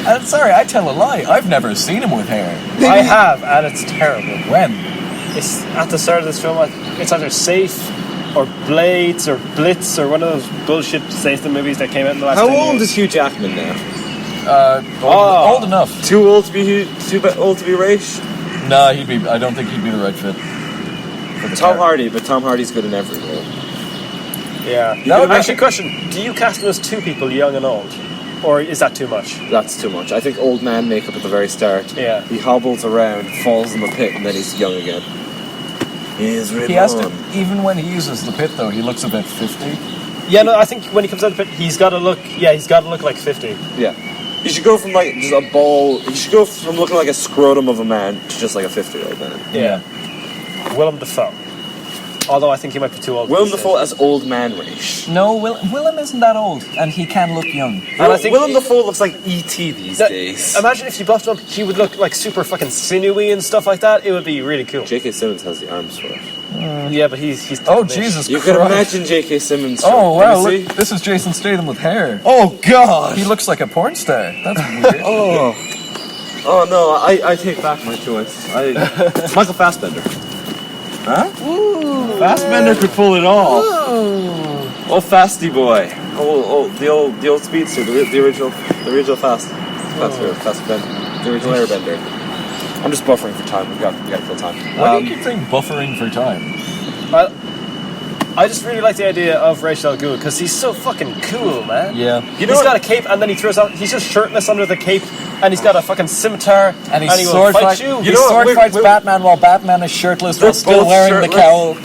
I'm sorry, I tell a lie. I've never seen him with hair. I have, and it's terrible. When? It's at the start of this film. It's either Safe, or Blades, or Blitz, or one of those bullshit Statham movies that came out in the last How 10 old years. is Hugh Jackman now? Old enough. Too old to be old to be Raish? No, I don't think he'd be the right fit. Tom Hardy, but Tom Hardy's good in every role. Yeah. No, Actually, question: do you cast them as two people, young and old, or is that too much? That's too much. I think old man makeup at the very start. Yeah. He hobbles around, falls in the pit, and then he's young again. He is He has to. Even when he uses the pit, though, he looks about 50. Yeah, no, I think when he comes out of the pit, he's got to look. Yeah, he's got to look like 50. Yeah. He should go from like just a ball. He should go from looking like a scrotum of a man to just like a 50-year-old man. Yeah. Willem Dafoe. Although I think he might be too old. Willem for this Dafoe as old man Raish. No, Willem isn't that old, and he can look young. And I think Willem Dafoe looks like E.T. these days. Imagine if you buffed him up, he would look like super fucking sinewy and stuff like that. It would be really cool. J.K. Simmons has the arms for it. Yeah, but he's Oh, tiny. Jesus You Christ. can imagine J.K. Simmons. Oh, wow, Let me look, see. this is Jason Statham with hair. Oh God! He looks like a porn star. That's weird. Oh no! I take back my choice. Michael Fassbender. Huh? Ooh. Fassbender could pull it off. Oh, Fasty boy. The old speedster, the original Fassbender, the original Airbender. I'm just buffering for time. We got to kill time. Why do you keep saying buffering for time? I just really like the idea of Ra's al Ghul because he's so fucking cool, man. Yeah. He's got a cape and then he throws out. He's just shirtless under the cape and he's got a fucking scimitar And he will sword fight fight, you. he know what? sword We're- fights we're- Batman while Batman is shirtless while They're still both wearing the shirtless. cowl.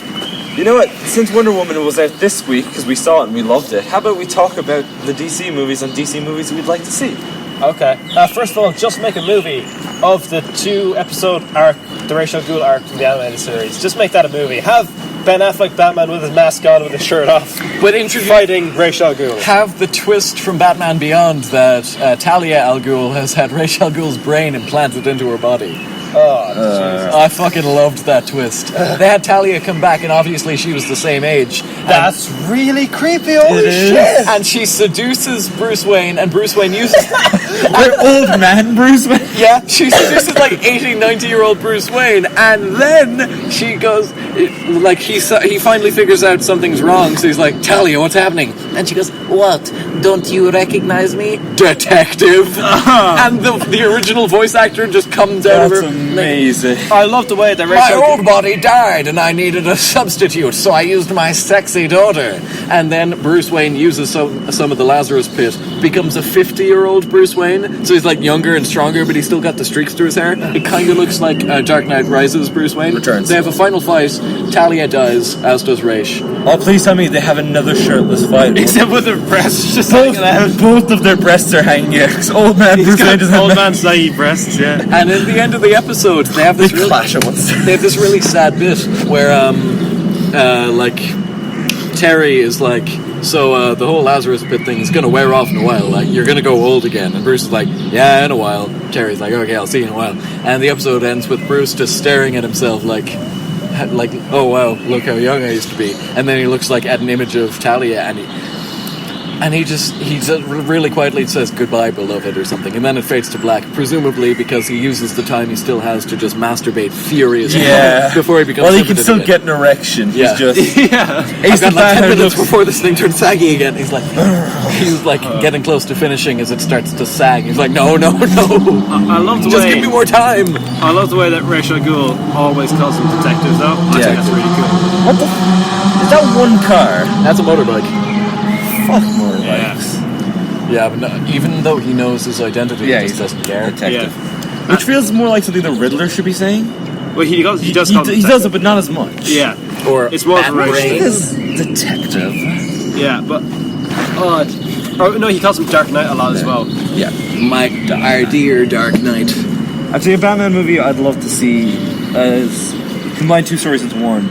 You know what? Since Wonder Woman was out this week, because we saw it and we loved it, how about we talk about the DC movies and DC movies we'd like to see? Okay. First of all, just make a movie of the 2-episode arc, the Ra's al Ghul arc from the animated series. Just make that a movie. Have Ben Affleck Batman with his mask on, with his shirt off, But introduce fighting Ra's al Ghul. have the twist from Batman Beyond that Talia al Ghul has had Ra's al Ghul's brain implanted into her body. Oh, Jesus. I fucking loved that twist. They had Talia come back, and obviously she was the same age. That's really creepy. Holy shit! And she seduces Bruce Wayne, and Bruce Wayne uses... Old man Bruce Wayne. Yeah, she seduces like 80, 90-year-old Bruce Wayne, and then she goes... Like, he finally figures out something's wrong, so he's like, Talia, what's happening? And she goes, what? Don't you recognize me? Detective! And the original voice actor just comes out of her... amazing. I love the way that Ra's My al Ghul... old body died and I needed a substitute, so I used my sexy daughter. And then Bruce Wayne uses some of the Lazarus pit, becomes a 50-year-old Bruce Wayne, so he's like younger and stronger, but he's still got the streaks through his hair. It kind of looks like Dark Knight Rises Bruce Wayne. Returns. They have a final fight, Talia dies, as does Raish. Oh, please tell me they have another shirtless fight. Except with their breasts just hanging out. Both of their breasts are hanging out. Because old man Bruce Wayne doesn't Old have man saggy breasts, yeah. And at the end of the episode, they have this They really... clash at once. They have this really sad bit where, like, Terry is like, so the whole Lazarus pit thing is going to wear off in a while. Like, you're going to go old again. And Bruce is like, yeah, in a while. Terry's like, okay, I'll see you in a while. And the episode ends with Bruce just staring at himself like, oh wow, look how young I used to be. And then he looks like at an image of Talia, and And he just really quietly says goodbye, beloved, or something, and then it fades to black. Presumably because he uses the time he still has to just masturbate furiously before he becomes. Well, he can still get an erection. Yeah. He's just He's got like 10 minutes before this thing turns saggy again. He's like getting close to finishing as it starts to sag. He's like, no. I love the Just way. give me more time. I love the way that Ra's al Ghul always calls them detectives, though. I think that's really cool. What the? Is that one car? That's a motorbike. Fuck motorbikes. Yeah, but no, even though he knows his identity, he just doesn't care. Detective. Which feels more like something the Riddler should be saying. Well, he does. He call them does it, but not as much. Yeah, Or it's more of a Batman. race. Detective. Yeah, but no, he calls him Dark Knight a lot as well. Yeah. Our dear Dark Knight. I'd say a Batman movie I'd love to see as combine two stories into one: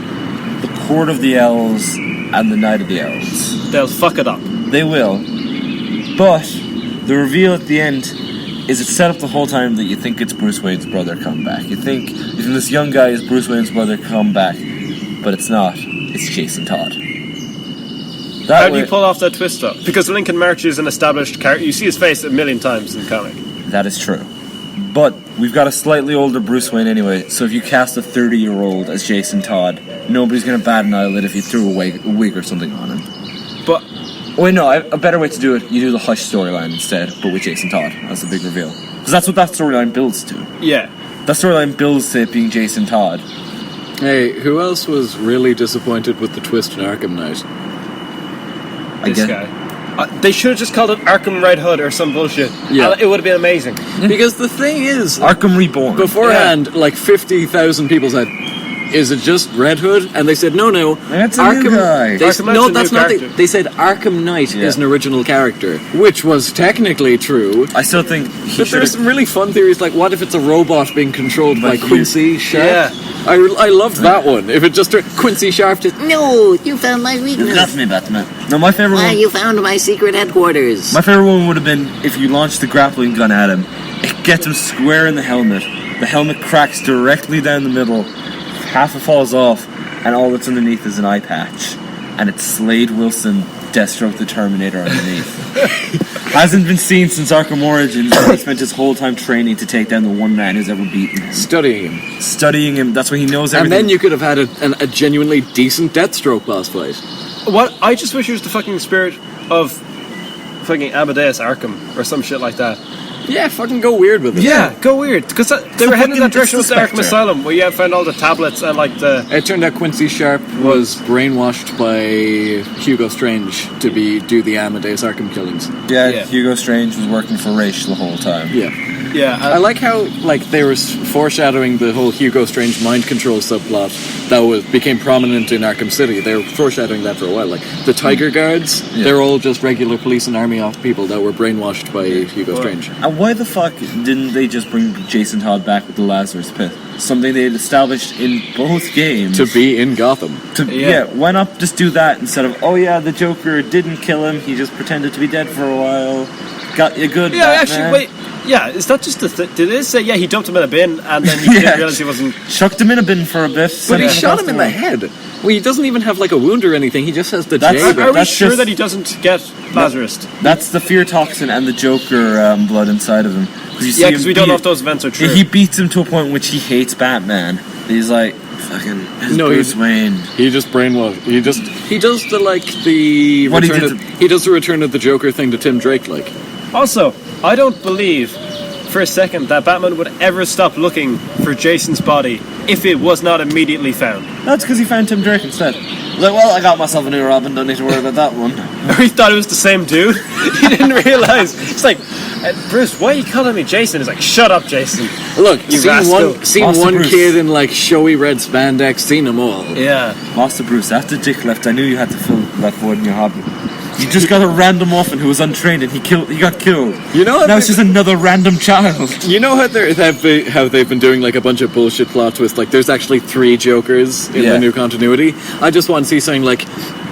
the Court of the Elves and the Night of the Elves. They'll fuck it up. They will, but the reveal at the end is it's set up the whole time that you think it's Bruce Wayne's brother come back. You think this young guy is Bruce Wayne's brother come back, but it's not. It's Jason Todd. How do you pull off that twist up? Because Lincoln March is an established character. You see his face a million times in the comic. That is true. But we've got a slightly older Bruce Wayne anyway, so if you cast a 30-year-old as Jason Todd, nobody's going to bat an eyelid if you threw a wig or something on him. But oh wait, no, a better way to do it, you do the Hush storyline instead, but with Jason Todd. That's the big reveal. Because that's what that storyline builds to. yeah, That storyline builds to it being Jason Todd. Hey, who else was really disappointed with the twist in Arkham Knight? this guy. They should have just called it Arkham Red Hood or some bullshit. Yeah. It would have been amazing. Because the thing is, Arkham Reborn. beforehand, like 50,000 people said, "Is it just Red Hood?" And they said, "No, That's a new guy. They Arkham Knight's no, a that's new not. character. They said Arkham Knight Yeah. is an original character, which was technically true. I still think he But should there's some really fun theories, like what if it's a robot being controlled by But Quincy Sharp? Yeah. I loved that one. If it just Quincy Sharp just No, you found my weakness. me, Batman. No, my favorite Why, one. you found my secret headquarters. My favorite one would have been if you launched the grappling gun at him. It gets him square in the helmet. The helmet cracks directly down the middle. Half it falls off, and all that's underneath is an eye patch. And it's Slade Wilson, Deathstroke the Terminator underneath. Hasn't been seen since Arkham Origins. He spent his whole time training to take down the one man who's ever beaten him. studying him. Studying him, that's why he knows And everything. then you could have had a genuinely decent Deathstroke boss fight. What? I just wish it was the fucking spirit of fucking Amadeus Arkham or some shit like that. Yeah, fucking go weird with it. Yeah, go weird. Because they were heading in that direction with the Arkham Spectre. Asylum, where you found all the tablets and like the. It turned out Quincy Sharp was brainwashed by Hugo Strange to do the Amadeus Arkham killings. Yeah, Yeah. Hugo Strange was working for Raish the whole time. Yeah. Yeah, I like how they were foreshadowing the whole Hugo Strange mind control subplot that became prominent in Arkham City. They were foreshadowing that for a while. Like the Tiger Guards, they're all just regular police and army off people that were brainwashed by Hugo Strange. And why the fuck didn't they just bring Jason Todd back with the Lazarus Pit? Something they had established in both games. To be in Gotham. Yeah, why not just do that instead of, oh yeah, the Joker didn't kill him, he just pretended to be dead for a while. Got you good, Yeah, Batman. actually, wait. Yeah, is that just the did it say, yeah, he dumped him in a bin and then he didn't realize he wasn't. Chucked him in a bin for a bit. But he shot him in the head. Well, he doesn't even have like a wound or anything. He just has the That's- jab. Are we That's sure just- that he doesn't get Lazarus? That's the fear toxin and the Joker blood inside of him. Yeah, because we don't know if those events are true. He beats him to a point in which he hates Batman. He's like, fucking, No, Bruce Wayne. He just brainwashed. He does the What he return did he does the Return of the Joker thing to Tim Drake like. Also, I don't believe for a second that Batman would ever stop looking for Jason's body if it was not immediately found. That's because he found Tim Drake instead. Like, well, I got myself a new Robin, don't need to worry about that one. Or he thought it was the same dude. He didn't realize. It's like, Bruce, why are you calling me Jason? He's like, shut up, Jason. Look, You seen rascal. Master one Bruce. kid in like showy red spandex, seen them all. Yeah. Master Bruce, after Dick left, I knew you had to fill that void in your hobby. You just got a random orphan who was untrained and he got killed. You know, Now it's just another random child. you know how they've been doing like a bunch of bullshit plot twists. Like, there's actually 3 Jokers in Yeah. the new continuity. I just want to see something like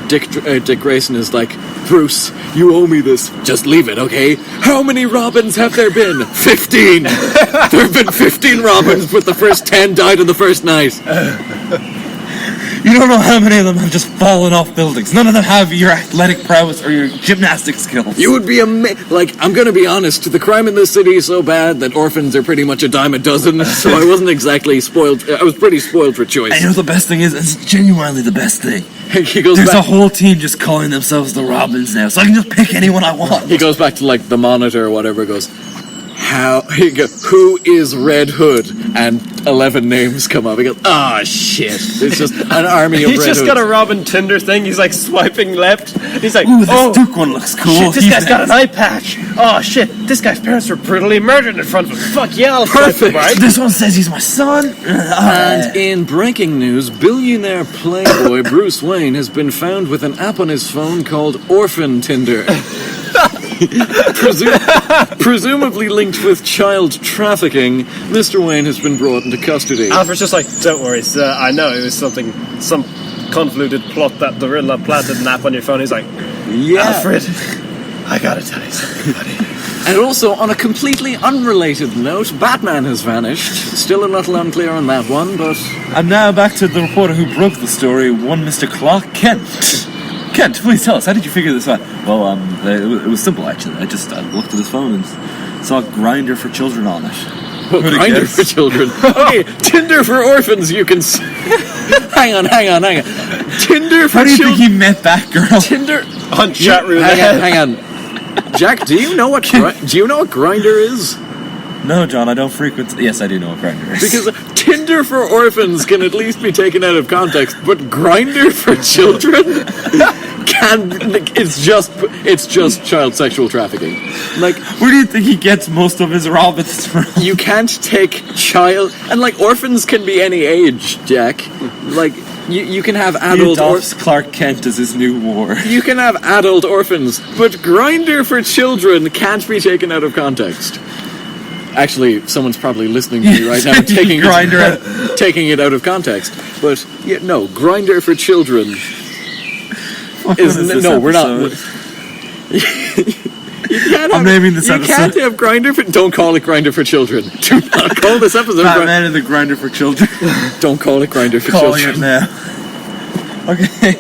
Dick Grayson is like, Bruce, you owe me this. Just leave it, okay? How many Robins have there been? 15. There have been 15 Robins, but the first 10 died on the first night. You don't know how many of them have just fallen off buildings. None of them have your athletic prowess or your gymnastic skills. You would be I'm gonna be honest, the crime in this city is so bad that orphans are pretty much a dime a dozen, so I wasn't exactly spoiled. I was pretty spoiled for choice. And you know the best thing is, it's genuinely the best thing. He goes There's back, a whole team just calling themselves the Robins now, so I can just pick anyone I want. he goes back to like the monitor or whatever, goes, who is Red Hood? And 11 names come up. He goes, shit. It's just an army of He's Red just Hoods. got a Robin Tinder thing. He's like swiping left. He's like, Ooh, this Duke one looks cool. shit, this guy's got an eye patch. Oh shit, this guy's parents were brutally murdered in front of him. Fuck yeah, I'll swipe Perfect. right. This one says he's my son. And in breaking news, billionaire playboy Bruce Wayne has been found with an app on his phone called Orphan Tinder. Presumably linked with child trafficking, Mr. Wayne has been brought into custody. Alfred's just like, don't worry, I know it was some convoluted plot that the Riddler planted an app on your phone. He's like, Yeah. Alfred, I gotta tell you something, buddy. And also, on a completely unrelated note, Batman has vanished. Still a little unclear on that one, but... And now back to the reporter who broke the story, one Mr. Clark Kent. Kent, please tell us, how did you figure this out? Well, it was simple, actually. I looked at his phone and saw Grindr for Children on it. Grindr for children. Okay, Tinder for orphans, you can... Hang on. Tinder for How do you children... think he met Batgirl? Tinder... On chat room. Hang on. Jack, do you know what Grindr is? No, John, I don't frequent... Yes, I do know what Grindr is. Because Tinder for orphans can at least be taken out of context, but Grindr for children it's just child sexual trafficking. Like, where do you think he gets most of his Robins from? you can't take child, and like orphans can be any age, Jack. Like you can have He adult adopts Clark Kent as his new war. you can have adult orphans, but Grindr for children can't be taken out of context. Actually, someone's probably listening to me right now taking it out of context. But yeah, no, Grindr for children is no. We're not. I'm naming this episode. You can't have Grindr for. Don't call it Grindr for children. Do not call this episode. Batman and the Grindr for Children. Don't call it Grindr for Calling children. it now. Okay.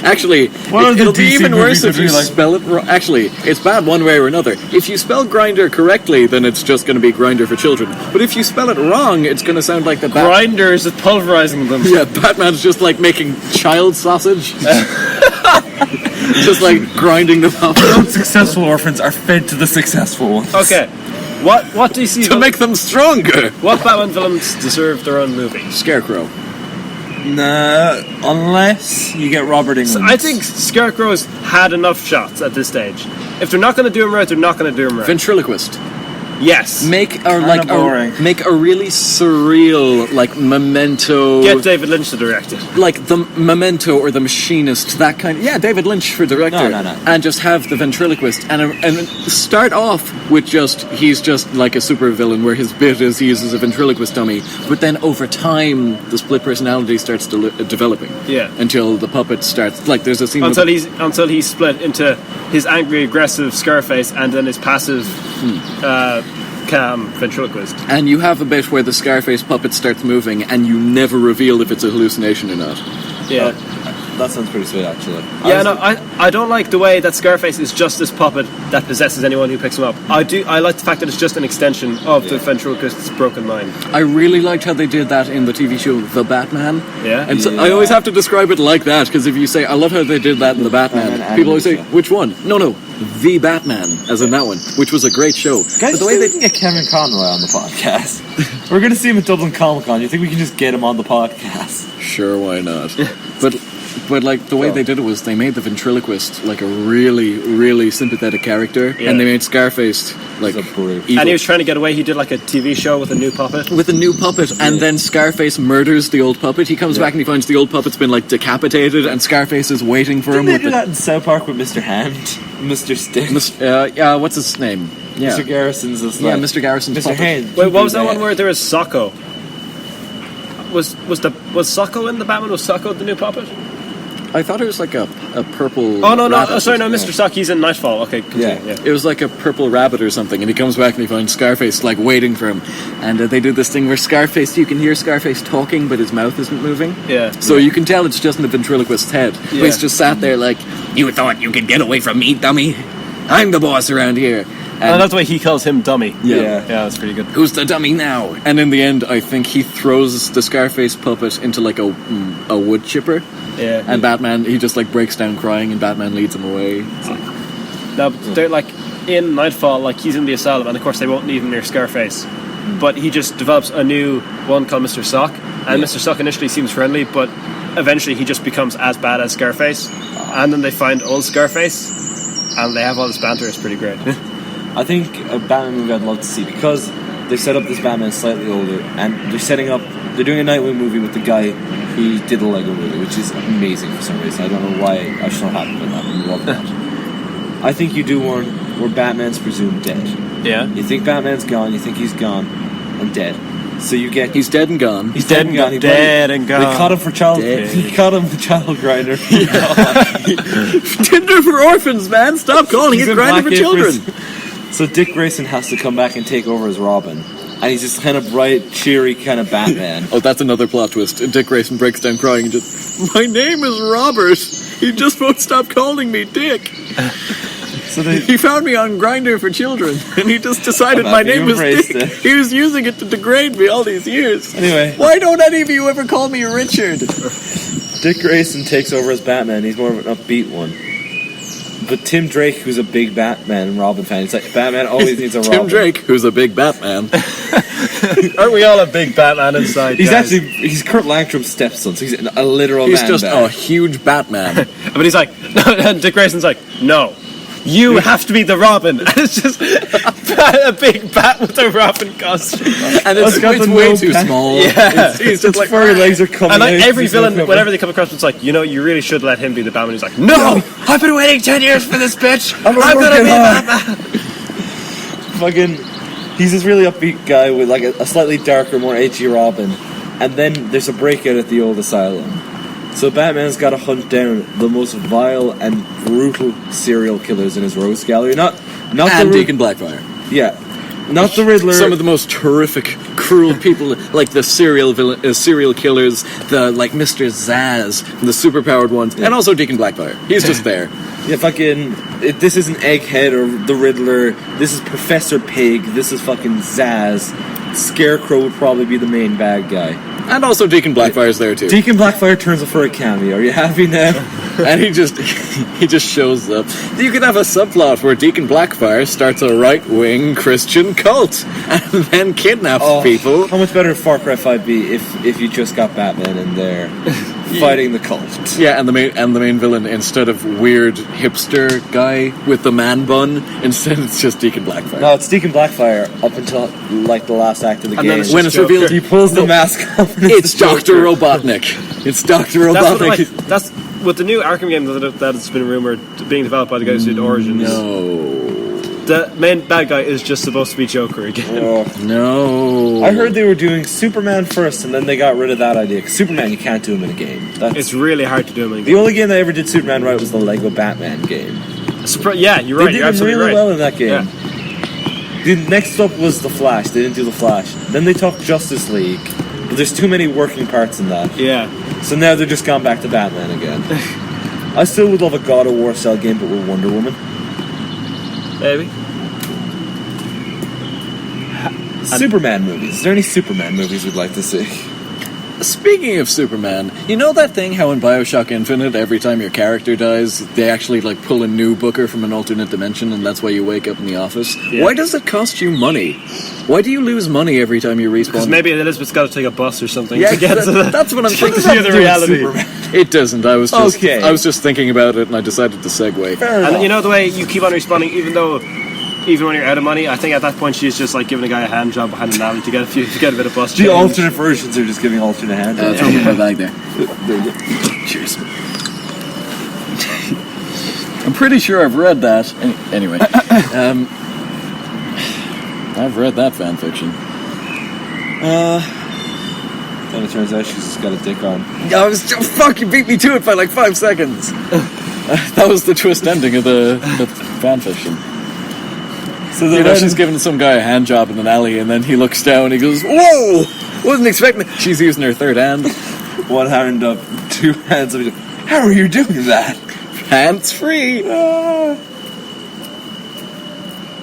Actually, it'll be DC even worse movies if you like- spell it wrong. Actually, it's bad one way or another. If you spell Grindr correctly, then it's just going to be Grindr for children. But if you spell it wrong, it's going to sound like the Grinders is pulverizing them. Yeah, Batman's just like making child sausage. Just like grinding them up. Unsuccessful orphans are fed to the successful ones. Okay, what DC To make them stronger. what Batman villains deserve their own movie? Scarecrow. Nah, unless you get Robert Englund. I think Scarecrow's had enough shots at this stage. If they're not going to do him right, they're not going to do him right. Ventriloquist. Yes. Make a boring. make a really surreal like Memento. Get David Lynch to direct it. Like the Memento or the Machinist, that kind. Yeah, David Lynch for director. No. And just have the ventriloquist and start off with he's just like a super villain where his bit is he uses a ventriloquist dummy, but then over time the split personality starts developing. Yeah. Until the puppet starts like there's a scene Until he's split into his angry, aggressive Scarface and then his passive, calm ventriloquist. and you have a bit where the Scarface puppet starts moving and you never reveal if it's a hallucination or not. Yeah. That sounds pretty sweet, actually. I don't like the way that Scarface is just this puppet that possesses anyone who picks him up. I like the fact that it's just an extension of the ventriloquist's broken mind. I really liked how they did that in the TV show The Batman. Yeah? And so I always have to describe it like that, because if you say, I love how they did that in The Batman, people always say, which one? No, The Batman, as in that one, which was a great show. Guys, but the way we can get Kevin Conroy on the podcast. We're going to see him at Dublin Comic Con. You think we can just get him on the podcast? Sure, why not? But like the way they did it was they made the ventriloquist like a really, really sympathetic character, and they made Scarface like evil. And he was trying to get away. He did like a TV show with a new puppet. And then Scarface murders the old puppet. He comes back and he finds the old puppet's been like decapitated, and Scarface is waiting for him. Didn't they do that in South Park with Mr. Hand? Mr. Stick? What's his name? Yeah. Mr. Garrison's is like... Mr. Garrison's Mr. puppet. Hand. Wait, what was that one where there was Socko? Was Socko in the Batman? Was Socko the new puppet? I thought it was like a purple. Oh no, rabbit. sorry, no, Mr. Sock, he's in Nightfall. Okay, continue, yeah. It was like a purple rabbit or something, and he comes back and he finds Scarface like waiting for him, and they do this thing where Scarface, you can hear Scarface talking, but his mouth isn't moving. Yeah. So you can tell it's just in the ventriloquist's head. But he's just sat there like, you thought you could get away from me, dummy? I'm the boss around here. And that's the way he calls him dummy. Yeah. That's pretty good. Who's the dummy now? And in the end, I think he throws the Scarface puppet into like a wood chipper. Yeah. And Batman, he just like breaks down crying, and Batman leads him away. It's like, Now, they're like, in Nightfall, like, he's in the asylum, and of course they won't leave him near Scarface. But he just develops a new one called Mr. Sock, and Mr. Sock initially seems friendly, but eventually he just becomes as bad as Scarface. And then they find old Scarface, and they have all this banter. It's pretty great. I think a Batman movie I'd love to see, because they set up this Batman slightly older, and they're doing a Nightwing movie with the guy who did the Lego movie, which is amazing for some reason. I don't know why I was so happy about that. I love that. I think you do one where Batman's presumed dead. Yeah. You think Batman's gone, you think he's gone and dead. So you get... he's dead and gone. He's dead and gone. Dead and gone. They caught him for He caught him for child grinder. Tinder for orphans, man. Stop calling it grinder for children. So Dick Grayson has to come back and take over as Robin. And he's just kind of bright, cheery kind of Batman. Oh, that's another plot twist. And Dick Grayson breaks down crying and just, my name is Robert. He just won't stop calling me Dick. So he found me on Grindr for Children, and he just decided my name was Dick. It. He was using it to degrade me all these years. Anyway. Why don't any of you ever call me Richard? Dick Grayson takes over as Batman. He's more of an upbeat one. But Tim Drake, who's a big Batman and Robin fan, it's like Batman always needs a Robin. Tim Drake, who's a big Batman. Aren't we all a big Batman inside? He's Kurt Langstrom's stepson, so he's a literal He's man. He's just a huge Batman. But he's like, and Dick Grayson's like, no. You have to be the Robin. And it's just a big bat with a Robin costume. And it's way too small. Yeah. He's just like, furry legs are coming and like out. every villain, whenever they come across, it's like, you really should let him be the Batman. He's like, no! I've been waiting 10 years for this bitch! I'm gonna be Batman! Fucking, he's this really upbeat guy with like a slightly darker, more edgy Robin. And then there's a breakout at the old asylum. So Batman's got to hunt down the most vile and brutal serial killers in his rogues gallery. Not and Deacon Blackfire. Yeah, not the Riddler. Some of the most horrific, cruel people, like the serial killers, the like Mr. Zaz, the superpowered ones, and also Deacon Blackfire. He's just there. Yeah, this isn't Egghead or the Riddler. This is Professor Pig. This is fucking Zaz. Scarecrow would probably be the main bad guy. And also Deacon Blackfire's there too. Deacon Blackfire turns up for a cameo. Are you happy now? And he just shows up. You could have a subplot where Deacon Blackfire starts a right-wing Christian cult and then kidnaps people. How much better would Far Cry 5 be if you just got Batman in there fighting the cult? Yeah, and the main villain, instead of weird hipster guy with the man bun, instead it's just Deacon Blackfire. No, it's Deacon Blackfire up until like the last act of the game. Then when it's revealed, he pulls the mask off. It's Dr. Robotnik. It's Dr. Robotnik. That's with the new Arkham game that's been rumored being developed by the guys who did Origins. No. The main bad guy is just supposed to be Joker again. No. I heard they were doing Superman first, and then they got rid of that idea. Because Superman, you can't do him in a game. It's really hard to do him in a The game. only game that ever did Superman right was the Lego Batman game. Yeah, you're right. They You're did him absolutely really right. well in that game. Yeah. The next up was The Flash. They didn't do The Flash. Then they took Justice League. But there's too many working parts in that. Yeah. So now they're just gone back to Batman again. I still would love a God of War style game, but with Wonder Woman. Maybe. Superman movies. Is there any Superman movies we'd like to see? Speaking of Superman, you know that thing how in Bioshock Infinite, every time your character dies, they actually like pull a new Booker from an alternate dimension, and that's why you wake up in the office? Yeah. Why does it cost you money? Why do you lose money every time you respawn? Because maybe Elizabeth's got to take a bus or something Yeah, to get to the... that's what I'm thinking. to the reality. It doesn't. I was just thinking about it, and I decided to segue. Fair enough. And you know the way you keep on responding, even when you're out of money, I think at that point she's just like giving a guy a hand job behind an alley to get a bit of bus The change. alternate versions are just giving alternate hand. Throw me my bag there. There you go. Cheers. I'm pretty sure I've read that. Anyway, I've read that fan fiction. Then it turns out she's just got a dick on. Fuck, you beat me to it by like 5 seconds. That was the twist ending of the fan fiction. So she's giving some guy a hand job in an alley, and then he looks down and he goes, "Whoa! Wasn't expecting it." She's using her third hand. One hand up, 2 hands up. How are you doing that? Hands free.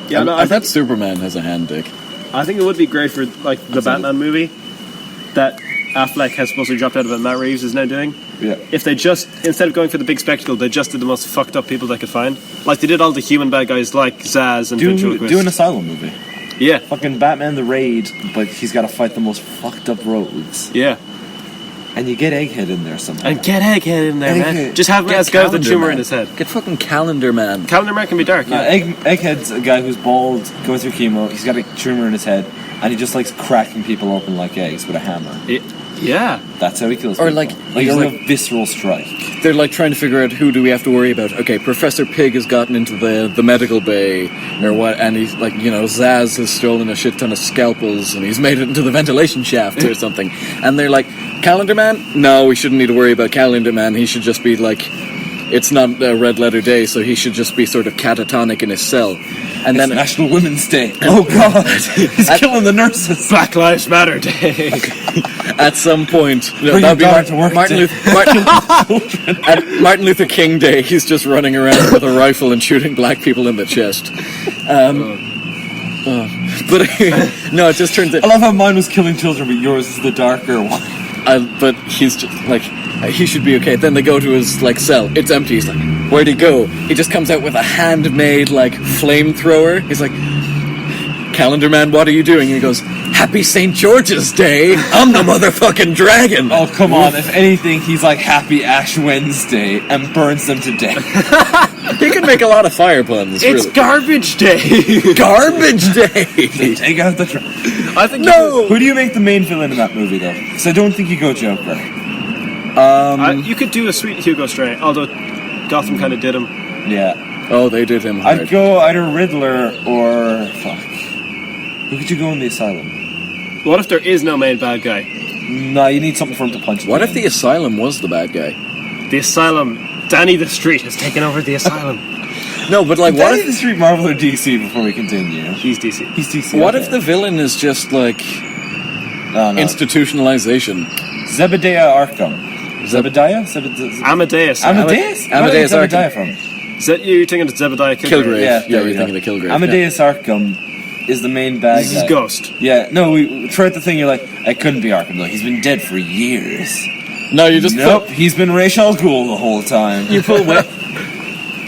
Yeah, no, I bet Superman has a hand dick. I think it would be great for like the Batman movie that Affleck has supposedly dropped out of it. Matt Reeves is now doing. Yeah. If they just, instead of going for the big spectacle, they just did the most fucked up people they could find. Like they did all the human bad guys like Zaz and Ventriloquist. Do an Asylum movie. Yeah. Fucking Batman the Raid, but he's got to fight the most fucked up rogues. Yeah. And you get Egghead in there somehow. And get Egghead in there, man. Egghead. Just have him as a guy with a tumor in his head. Get fucking Calendar Man. Calendar Man can be dark, yeah. Egghead's a guy who's bald, going through chemo, he's got a tumor in his head, and he just likes cracking people open like eggs with a hammer. Yeah. That's how he kills Or people. like a real visceral strike. They're like trying to figure out who do we have to worry about. Okay, Professor Pig has gotten into the medical bay or what, and he's like, Zaz has stolen a shit ton of scalpels and he's made it into the ventilation shaft or something. And they're like, Calendar Man? No, we shouldn't need to worry about Calendar Man. He should just be like, it's not a red letter day, so he should just be sort of catatonic in his cell. And It's then National Women's Day. Oh god, he's killing the nurses. Black Lives Matter Day. at some point, Bring that'd be your daughter to work at Martin Luther King Day, he's just running around with a rifle and shooting black people in the chest. But no, it just turns out. I love how mine was killing children, but yours is the darker one. But he's just like, he should be okay. Then they go to his like cell. It's empty. He's like, where'd he go? He just comes out with a handmade like flamethrower. He's like, Calendar Man, what are you doing? And he goes, Happy St. George's Day. I'm the motherfucking dragon. Oh come on! If anything, he's like Happy Ash Wednesday and burns them to death. He can make a lot of fire puns. It's really. Garbage Day. Garbage Day. Take out the dragon. I think No. Who do you make the main villain in that movie though? Because I don't think you go Joker. you could do a sweet Hugo Strange, although Gotham kind of did him. Yeah. Oh, they did him hard. I'd go either Riddler or fuck. Who could you go in the Asylum? What if there is no main bad guy? No, you need something for him to punch. What if the Asylum was the bad guy? The Asylum, Danny the Street has taken over the Asylum. No, but like, what Danny if the Street, Marvel or DC? Before we continue, He's DC. he's DC. what okay. if the villain is just like no. institutionalization? Zebediah Arkham? Zebediah? Amadeus. Amadeus? Where Amadeus did Zebediah Arkham. from? Is that you thinking it's Zebediah Kilgrave? Kilgrave. Yeah, You're thinking of Kilgrave. Amadeus Arkham is the main bad This guy. is Ghost. Yeah, no, throughout the thing you're like, I couldn't be Arkham though. He's been dead for years. No, you just Nope, he's been Ra's al Ghul the whole time. you pull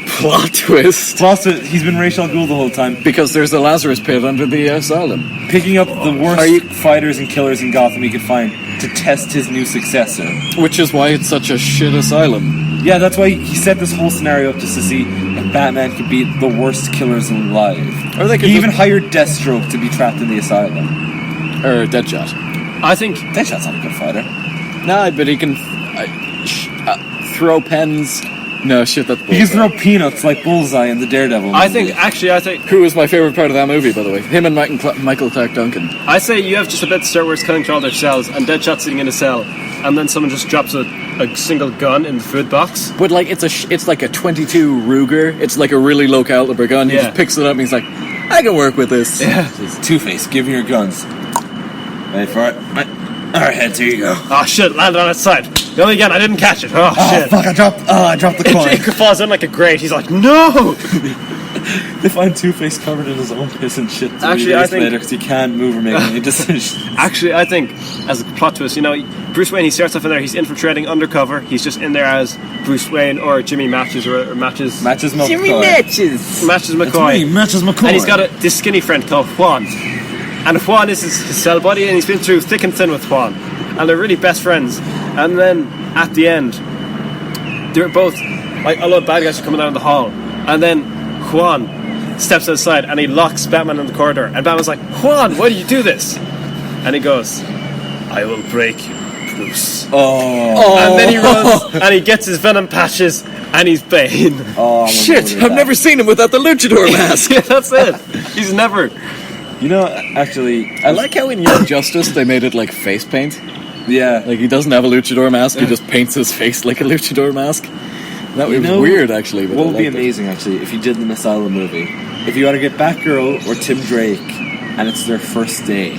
plot twist Plus, he's been Ra's al Ghul the whole time, because there's a Lazarus pit under the asylum. picking up the worst fighters and killers in Gotham he could find to test his new successor. Which is why it's such a shit asylum. Yeah, that's why he set this whole scenario up just to see if Batman could beat the worst killers alive. Or they could He even hired Deathstroke to be trapped in the asylum. or Deadshot. I think Deadshot's not a good fighter. No, but he can throw pens. No, shit, that's He can bullshit. throw peanuts like Bullseye in the Daredevil I movie. think Who was my favorite part of that movie, by the way? Him and Michael Clark Duncan. I say you have just a bit to start where it's cutting through all their cells, and Deadshot sitting in a cell, and then someone just drops a single gun in the food box. But like it's like a 22 Ruger. It's like a really low caliber gun. He Yeah. just picks it up and he's like, I can work with this. Yeah. Two-Face, give me your guns. Wait for it. Alright, heads, here you go. Oh shit! Landed on its side. Go again. I didn't catch it. Oh shit! Fuck, I dropped the coin. It falls in like a grate. He's like, no. They find Two-Face covered in his own piss and shit 3 Actually, I days think- later because he can't move or make any decisions. Actually, I think as a plot twist, Bruce Wayne. He starts off in there. He's infiltrating undercover. He's just in there as Bruce Wayne or Jimmy Matches or Matches Matches McCoy. Matches McCoy. Matches McCoy. And he's got this skinny friend called Juan. And Juan is his cell buddy, and he's been through thick and thin with Juan. And they're really best friends. And then, at the end, they're both, like, a lot of bad guys are coming down the hall. And then Juan steps outside, and he locks Batman in the corridor. And Batman's like, Juan, why do you do this? And he goes, I will break you, Bruce. Oh. And then he runs, and he gets his venom patches, and he's Bane. Oh, Shit, I've never seen him without the luchador mask. Yeah, that's it. He's never... You know, actually, I like how in Young Justice they made it like face paint. Yeah. Like, he doesn't have a luchador mask, he just paints his face like a luchador mask. That was weird, actually. But What would be amazing, actually, if you did an Asylum movie? If you want to get Batgirl or Tim Drake, and it's their first day,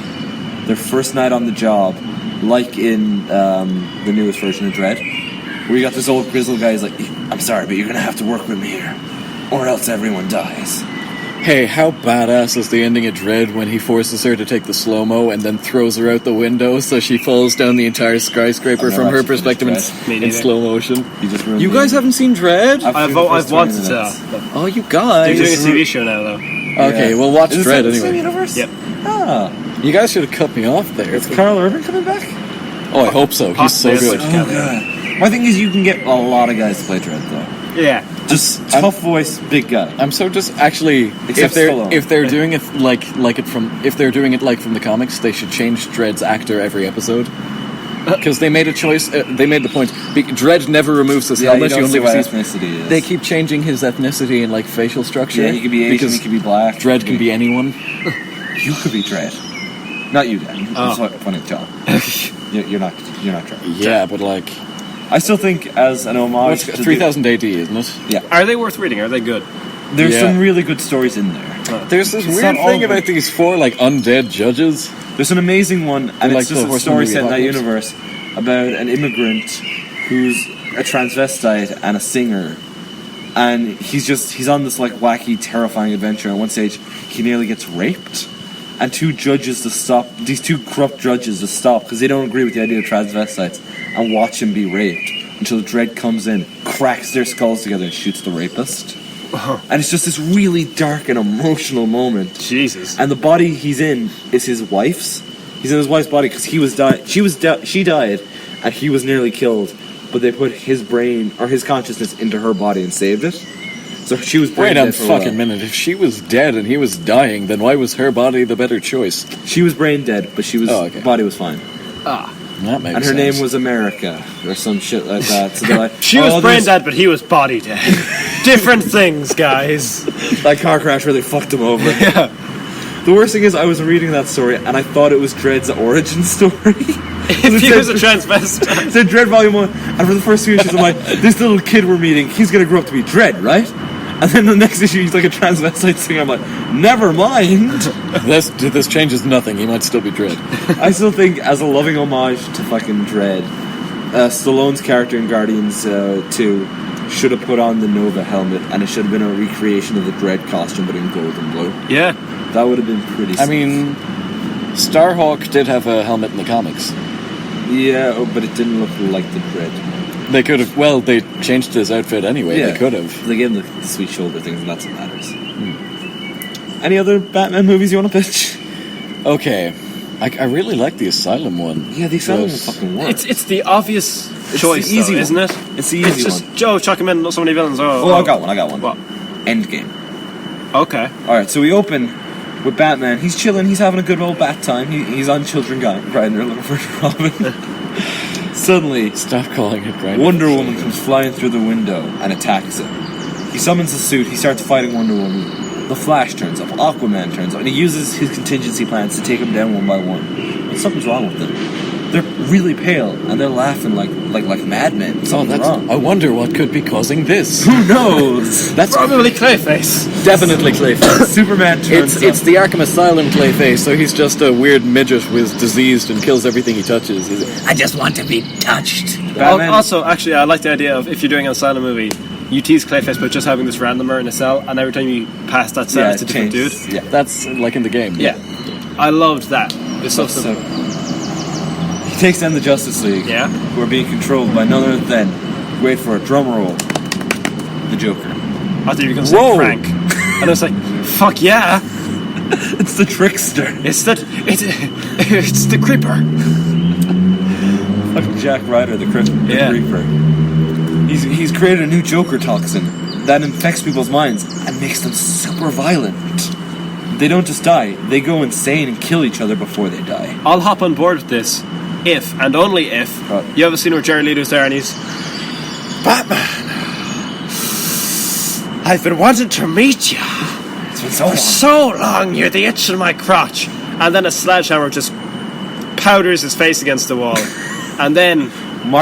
their first night on the job, like in the newest version of Dredd, where you got this old grizzled guy who's like, I'm sorry, but you're going to have to work with me here, or else everyone dies. Hey, how badass is the ending of Dredd when he forces her to take the slow-mo and then throws her out the window so she falls down the entire skyscraper from her perspective in slow motion? You guys haven't seen Dredd? I've wanted to. Oh, you guys. They're doing a TV show now, though. Okay, well, watch Is Dredd it the same anyway. universe? Yep. Ah. You guys should have cut me off there. Is Carl Urban coming back? Oh, I hope so. He's so good. Oh, God. My thing is, you can get a lot of guys to play Dredd, though. Yeah. Just tough voice, big guy. I'm so just actually Except Stallone. if they're doing it if they're doing it like from the comics, they should change Dredd's actor every episode. Because they made a choice. They made the point. Dredd never removes his helmet. You You don't see only what see. ethnicity is. They keep changing his ethnicity and like facial structure. Yeah, he could be Asian, because he could be black. Dredd can be anyone. You could be Dredd. Not you, Dan. That's funny, John. You're not Dredd. Yeah, but like, I still think as an homage to 3000 AD, isn't it? Yeah. Are they worth reading? Are they good? There's Yeah. some really good stories in there. There's this It's weird not all thing of about them. these 4 like undead judges. There's an amazing one, and Like it's the just a Horseman story movie set in that Apocalypse. universe about an immigrant who's a transvestite and a singer. And he's on this like wacky, terrifying adventure. At one stage, he nearly gets raped. And these two corrupt judges to stop because they don't agree with the idea of transvestites and watch him be raped until Dredd comes in, cracks their skulls together and shoots the rapist. And it's just this really dark and emotional moment. Jesus. And the body he's in is his wife's. He's in his wife's body because she died and he was nearly killed, but they put his brain or his consciousness into her body and saved it. So she was brain Wait dead a for a while. fucking minute. If she was dead and he was dying, then why was her body the better choice? She was brain dead, but body was fine. That makes And her sense. name was America or some shit like that. So they're like, She was brain dead, but he was body dead. Different things, guys. That car crash really fucked him over. Yeah. The worst thing is, I was reading that story and I thought it was Dredd's origin story. If he was a transvestite. It said Dredd Volume 1, and for the first 2 issues, I'm like, this little kid we're meeting, he's gonna grow up to be Dredd, right? And then the next issue, he's like a transvestite singer. I'm like, never mind. This changes nothing. He might still be Dredd. I still think, as a loving homage to fucking Dredd, Stallone's character in Guardians 2 should have put on the Nova helmet, and it should have been a recreation of the Dredd costume, but in gold and blue. Yeah. That would have been pretty I sick. mean, Starhawk did have a helmet in the comics. Yeah, but it didn't look like the Dredd. They could have. Well, they changed his outfit anyway. Yeah. They could have. They gave him the sweet shoulder things, and that's what matters. Any other Batman movies you want to pitch? Okay, I really like the Asylum one. Yeah, the Asylum will Because- fucking work. It's the obvious choice, the easy though, one. isn't it? It's the easy It's just, one. Joe, chuck him in, not so many villains. Oh, I got one. What? Endgame. Okay. Alright, so we open with Batman. He's chilling, he's having a good old bat time. He's on Children Grindr looking for Robin. Suddenly, Stop calling it Grindr. Wonder Woman comes flying through the window and attacks him. He summons a suit, he starts fighting Wonder Woman. The Flash turns up, Aquaman turns up, and he uses his contingency plans to take him down one by one. But something's wrong with them. They're really pale, and they're laughing like madmen. Oh, Something's wrong. I wonder what could be causing this. Who knows? That's Probably Clayface. definitely Clayface. Superman turns It's the Arkham Asylum Clayface, so he's just a weird midget who's diseased and kills everything he touches. I just want to be touched. Batman- Also, actually, I like the idea of if you're doing an Asylum movie, you tease Clayface by just having this randomer in a cell, and every time you pass that cell, it's a different changes. dude. Yeah. That's like in the game. Yeah. I loved that. It's so So, simple. he takes down the Justice League, Yeah. who are being controlled by none other than, wait for it, drum roll, the Joker. I thought you were going to say Whoa. Frank. And I was like, fuck yeah. It's the Trickster. It's the Creeper. Fucking Jack Ryder, the Yeah. Creeper. He's created a new Joker toxin that infects people's minds and makes them super violent. They don't just die, they go insane and kill each other before they die. I'll hop on board with this if, and only if, Right. you have a scene where Jerry Leto's there and he's Batman, I've been wanting to meet you It's been so for so long, you're the itch in my crotch. And then a sledgehammer just powders his face against the wall. And then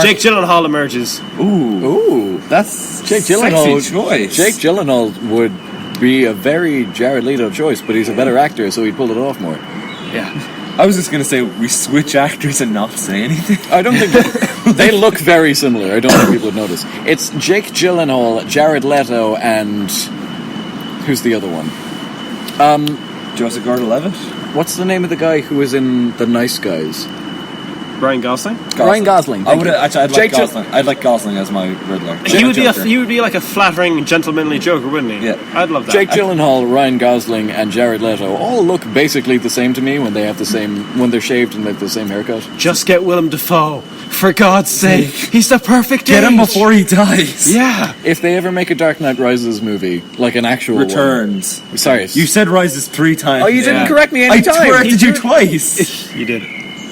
Jake Gyllenhaal emerges. Ooh, that's Jake Gyllenhaal. Sexy choice. Jake Gyllenhaal would be a very Jared Leto choice, but he's a better actor, so he pulled it off more. Yeah. I was just going to say, we switch actors and not say anything. I don't think they look very similar. I don't think people would notice. It's Jake Gyllenhaal, Jared Leto, and who's the other one? Joseph Gordon-Levitt? What's the name of the guy who was in The Nice Guys? Ryan Gosling. Ryan Gosling. I would actually. I'd like Jake Gosling. I'd like Gosling as my Riddler. He would be like a flattering, gentlemanly Joker, wouldn't he? Yeah. I'd love that. Jake Gyllenhaal, Ryan Gosling, and Jared Leto all look basically the same to me when they have the same, when they're shaved and they have the same haircut. Just get Willem Dafoe, for God's sake. He's the perfect Get him age. before he dies. Yeah. If they ever make a Dark Knight Rises movie, like an actual Returns. one. Sorry, You said Rises 3 times. Oh, you didn't Yeah. correct me I any time. corrected you twice. You did.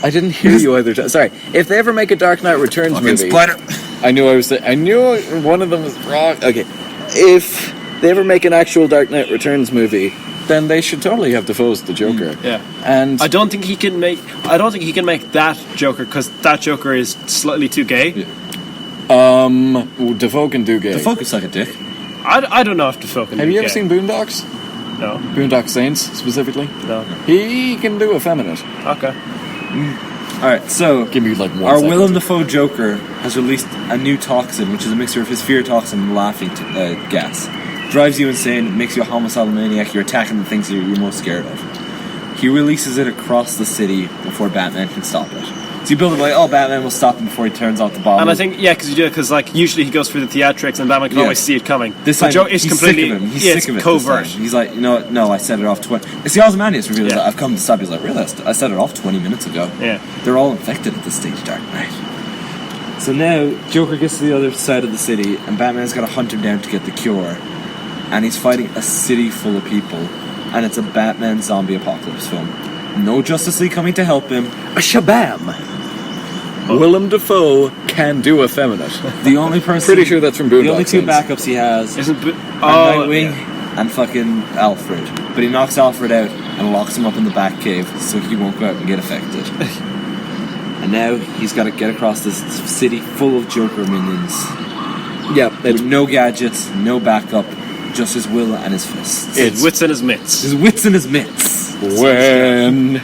I didn't hear you either time. Sorry. If they ever make a Dark Knight Returns movie, I knew one of them was wrong. Okay. If they ever make an actual Dark Knight Returns movie, then they should totally have Defoe as the Joker. Yeah. And I don't think he can make that Joker because that Joker is slightly too gay. Defoe can do gay. The focus like a dick. I don't know if Defoe can. Have do you ever gay. seen Boondocks? No. Boondock Saints specifically? No. He can do effeminate. Okay. Alright, so Give me like 1 our second. Willem Dafoe Joker has released a new toxin, which is a mixture of his fear toxin and laughing gas. Drives you insane, makes you a homicidal maniac, you're attacking the things you're most scared of. He releases it across the city before Batman can stop it. So you build it like, oh, Batman will stop him before he turns off the bomb. And I think because like usually he goes through the theatrics and Batman can Yeah. always see it coming. this But time, it's he's completely sick of him. He's it's sick of it. covert. This time. He's like, you know what? No, I set it off 20. It's the Ozymandias reveal. Yeah. Like, I've come to stop. He's like, really? I set it off 20 minutes ago. Yeah. They're all infected at this stage, Dark Knight. So now Joker gets to the other side of the city, and Batman's got to hunt him down to get the cure. And he's fighting a city full of people, and it's a Batman zombie apocalypse film. No Justice League coming to help him. A shabam. Willem Dafoe can do effeminate. The only person, Pretty sure that's from Boondock the only two Saints. backups he has Isn't are Nightwing and fucking Alfred. But he knocks Alfred out and locks him up in the Batcave so he won't go out and get affected. And now he's got to get across this city full of Joker minions. Yeah, With no gadgets, no backup, just his will and his fists. His wits and his mitts. His wits and his mitts. when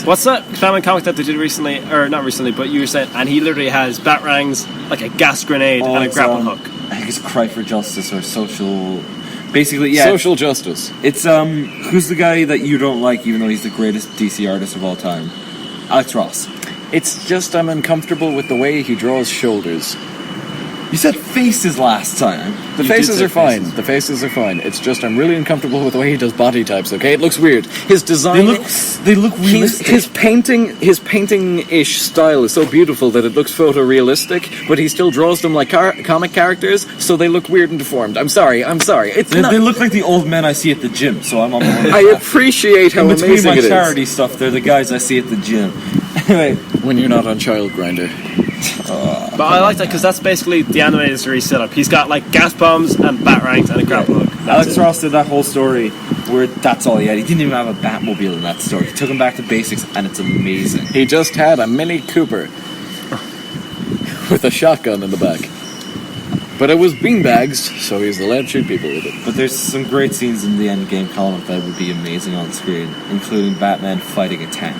What's that Batman comic that they did recently, or not recently, but you were saying, and he literally has batarangs, like a gas grenade, and a it's, grapple hook. I think it's Cry for Justice or Social... Basically, yeah. social justice. It's, who's the guy that you don't like even though he's the greatest DC artist of all time? Alex Ross. It's just I'm uncomfortable with the way he draws shoulders. You said faces last time. The You faces did are say fine. faces. The faces are fine. It's just I'm really uncomfortable with the way he does body types. Okay, it looks weird. His design, They look realistic. his painting-ish style is so beautiful that it looks photorealistic, but he still draws them like comic characters, so they look weird and deformed. I'm sorry. It's They, not. they look like the old men I see at the gym, so I'm on board. I appreciate how In between amazing my it is charity stuff, they're the guys I see at the gym. Anyway, when you're not on Child Grinder. But I like that because that's basically the animated series setup. He's got like gas bombs and batarangs and a grapple hook. That's Alex it. Ross did that whole story where that's all he had. He didn't even have a Batmobile in that story. He took him back to basics, and it's amazing. He just had a Mini Cooper with a shotgun in the back. But it was beanbags, so he's allowed to shoot people with it. But there's some great scenes in the Endgame comic that would be amazing on screen, including Batman fighting a tank.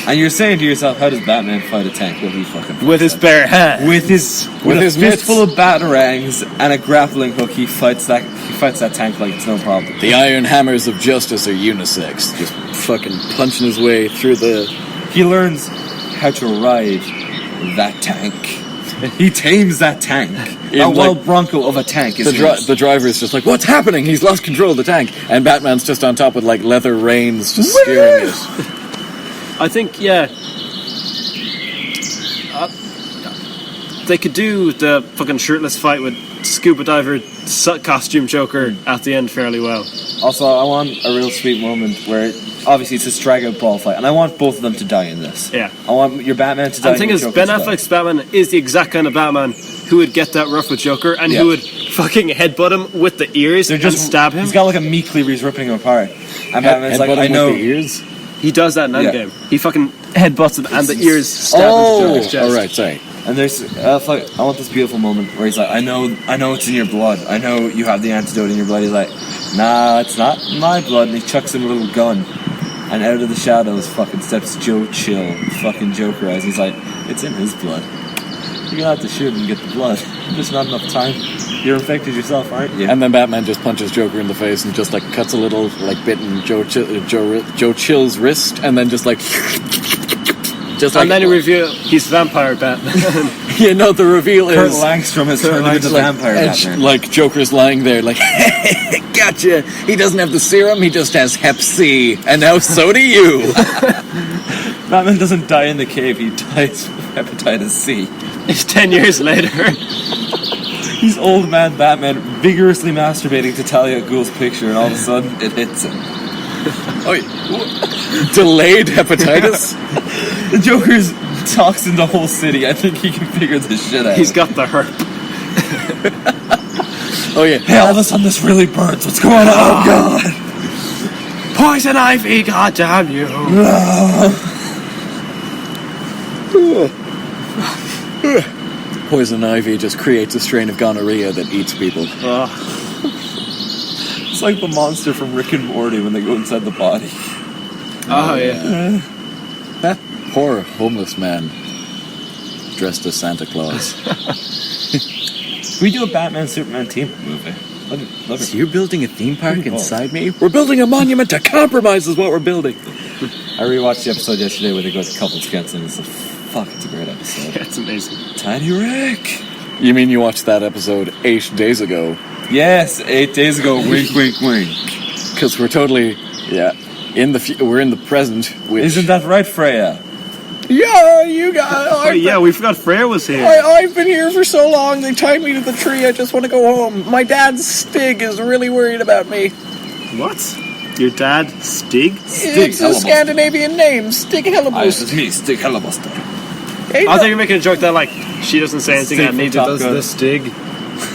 And you're saying to yourself, how does Batman fight a tank? Well, he fucking With his bare hand. with his his mitts. fistful of batarangs and a grappling hook, he fights that tank like it's no problem. The iron hammers of justice are unisex, just fucking punching his way through the... He learns how to ride that tank. He tames that tank. In, That like, wild bronco of a tank is The driver's just like, what's happening? He's lost control of the tank. And Batman's just on top with, like, leather reins just steering it. I think, yeah. They could do the fucking shirtless fight with scuba diver costume Joker at the end fairly well. Also, I want a real sweet moment where, obviously, it's a drag-out brawl fight, and I want both of them to die in this. Yeah. I want your Batman to die. And the thing is, Ben Affleck's Batman is the exact kind of Batman who would get that rough with Joker and Yeah. who would fucking headbutt him with the ears and stab him. He's got like a meat cleaver. He's ripping him apart, and Batman's like, Headbutt him I with know. the ears? He does that in Yeah. Endgame. He fucking headbutts it and the ears stab into Joker's chest. all right, sorry. And there's, I want this beautiful moment where he's like, I know it's in your blood. I know you have the antidote in your blood. He's like, nah, it's not my blood. And he chucks him a little gun. And out of the shadows fucking steps Joe Chill, fucking Joker eyes. He's like, it's in his blood. You're gonna have to shoot him and get the blood. There's not enough time. You're infected yourself, aren't you? And then Batman just punches Joker in the face and just like cuts a little like bit in Joe Chill's wrist, and then just like And then you reveal he's vampire Batman. you know, the reveal Kurt is Langstrom has turned into vampire Batman. like Joker's lying there like gotcha. He doesn't have the serum, he just has Hep C, and now so do you. Batman doesn't die in the cave. He dies with hepatitis C. It's 10 years later. He's old man Batman vigorously masturbating to Talia al Ghul's picture, and all of a sudden it hits him. Delayed hepatitis. The Joker's toxined the whole city. I think he can figure this shit out. He's got the herp. Oh yeah. Hey, all of a sudden this really burns. What's going on? Oh God! Poison ivy, goddamn you! Poison ivy just creates a strain of gonorrhea that eats people. It's like the monster from Rick and Morty when they go inside the body. Oh yeah. That poor homeless man dressed as Santa Claus. We do a Batman Superman team movie. Love So you're building a theme park Pretty cool. inside me? We're building a monument to compromise is what we're building. I rewatched the episode yesterday where they go to couples counseling. It's a great episode. That's amazing. Tiny Rick. You mean you watched that episode 8 days ago? Yes, 8 days ago. Wink, wink, wink. Because we're totally, we're in the present. Which, Isn't that right, Freya? Yeah, you guys. Oh yeah, we forgot Freya was here. I've been here for so long. They tied me to the tree. I just want to go home. My dad Stig is really worried about me. What? Your dad, Stig? It's a Hellebuster. Scandinavian name, Stig This Hellebuster. is me, Stig Hellebuster. Hey, I thought you were making a joke that like she doesn't say anything Stig and from neither Top does Gun. the Stig.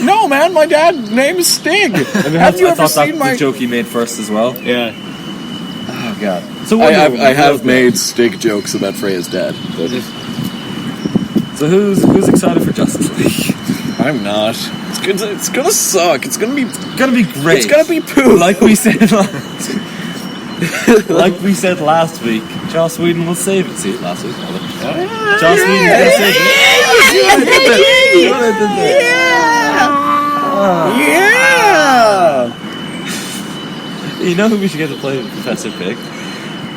no, man, my dad's name is Stig. Have you I ever thought seen that's my? the joke he made first as well. Yeah. Oh God. So I have made Stig jokes about Freya's dad, but So who's excited for Justice League? I'm not. It's gonna suck. It's gonna be great. It's gonna be poo. Like we said last week, Joss Whedon will save it. See it last week. Joss Whedon will save it. You know who we should get to play Professor Pig?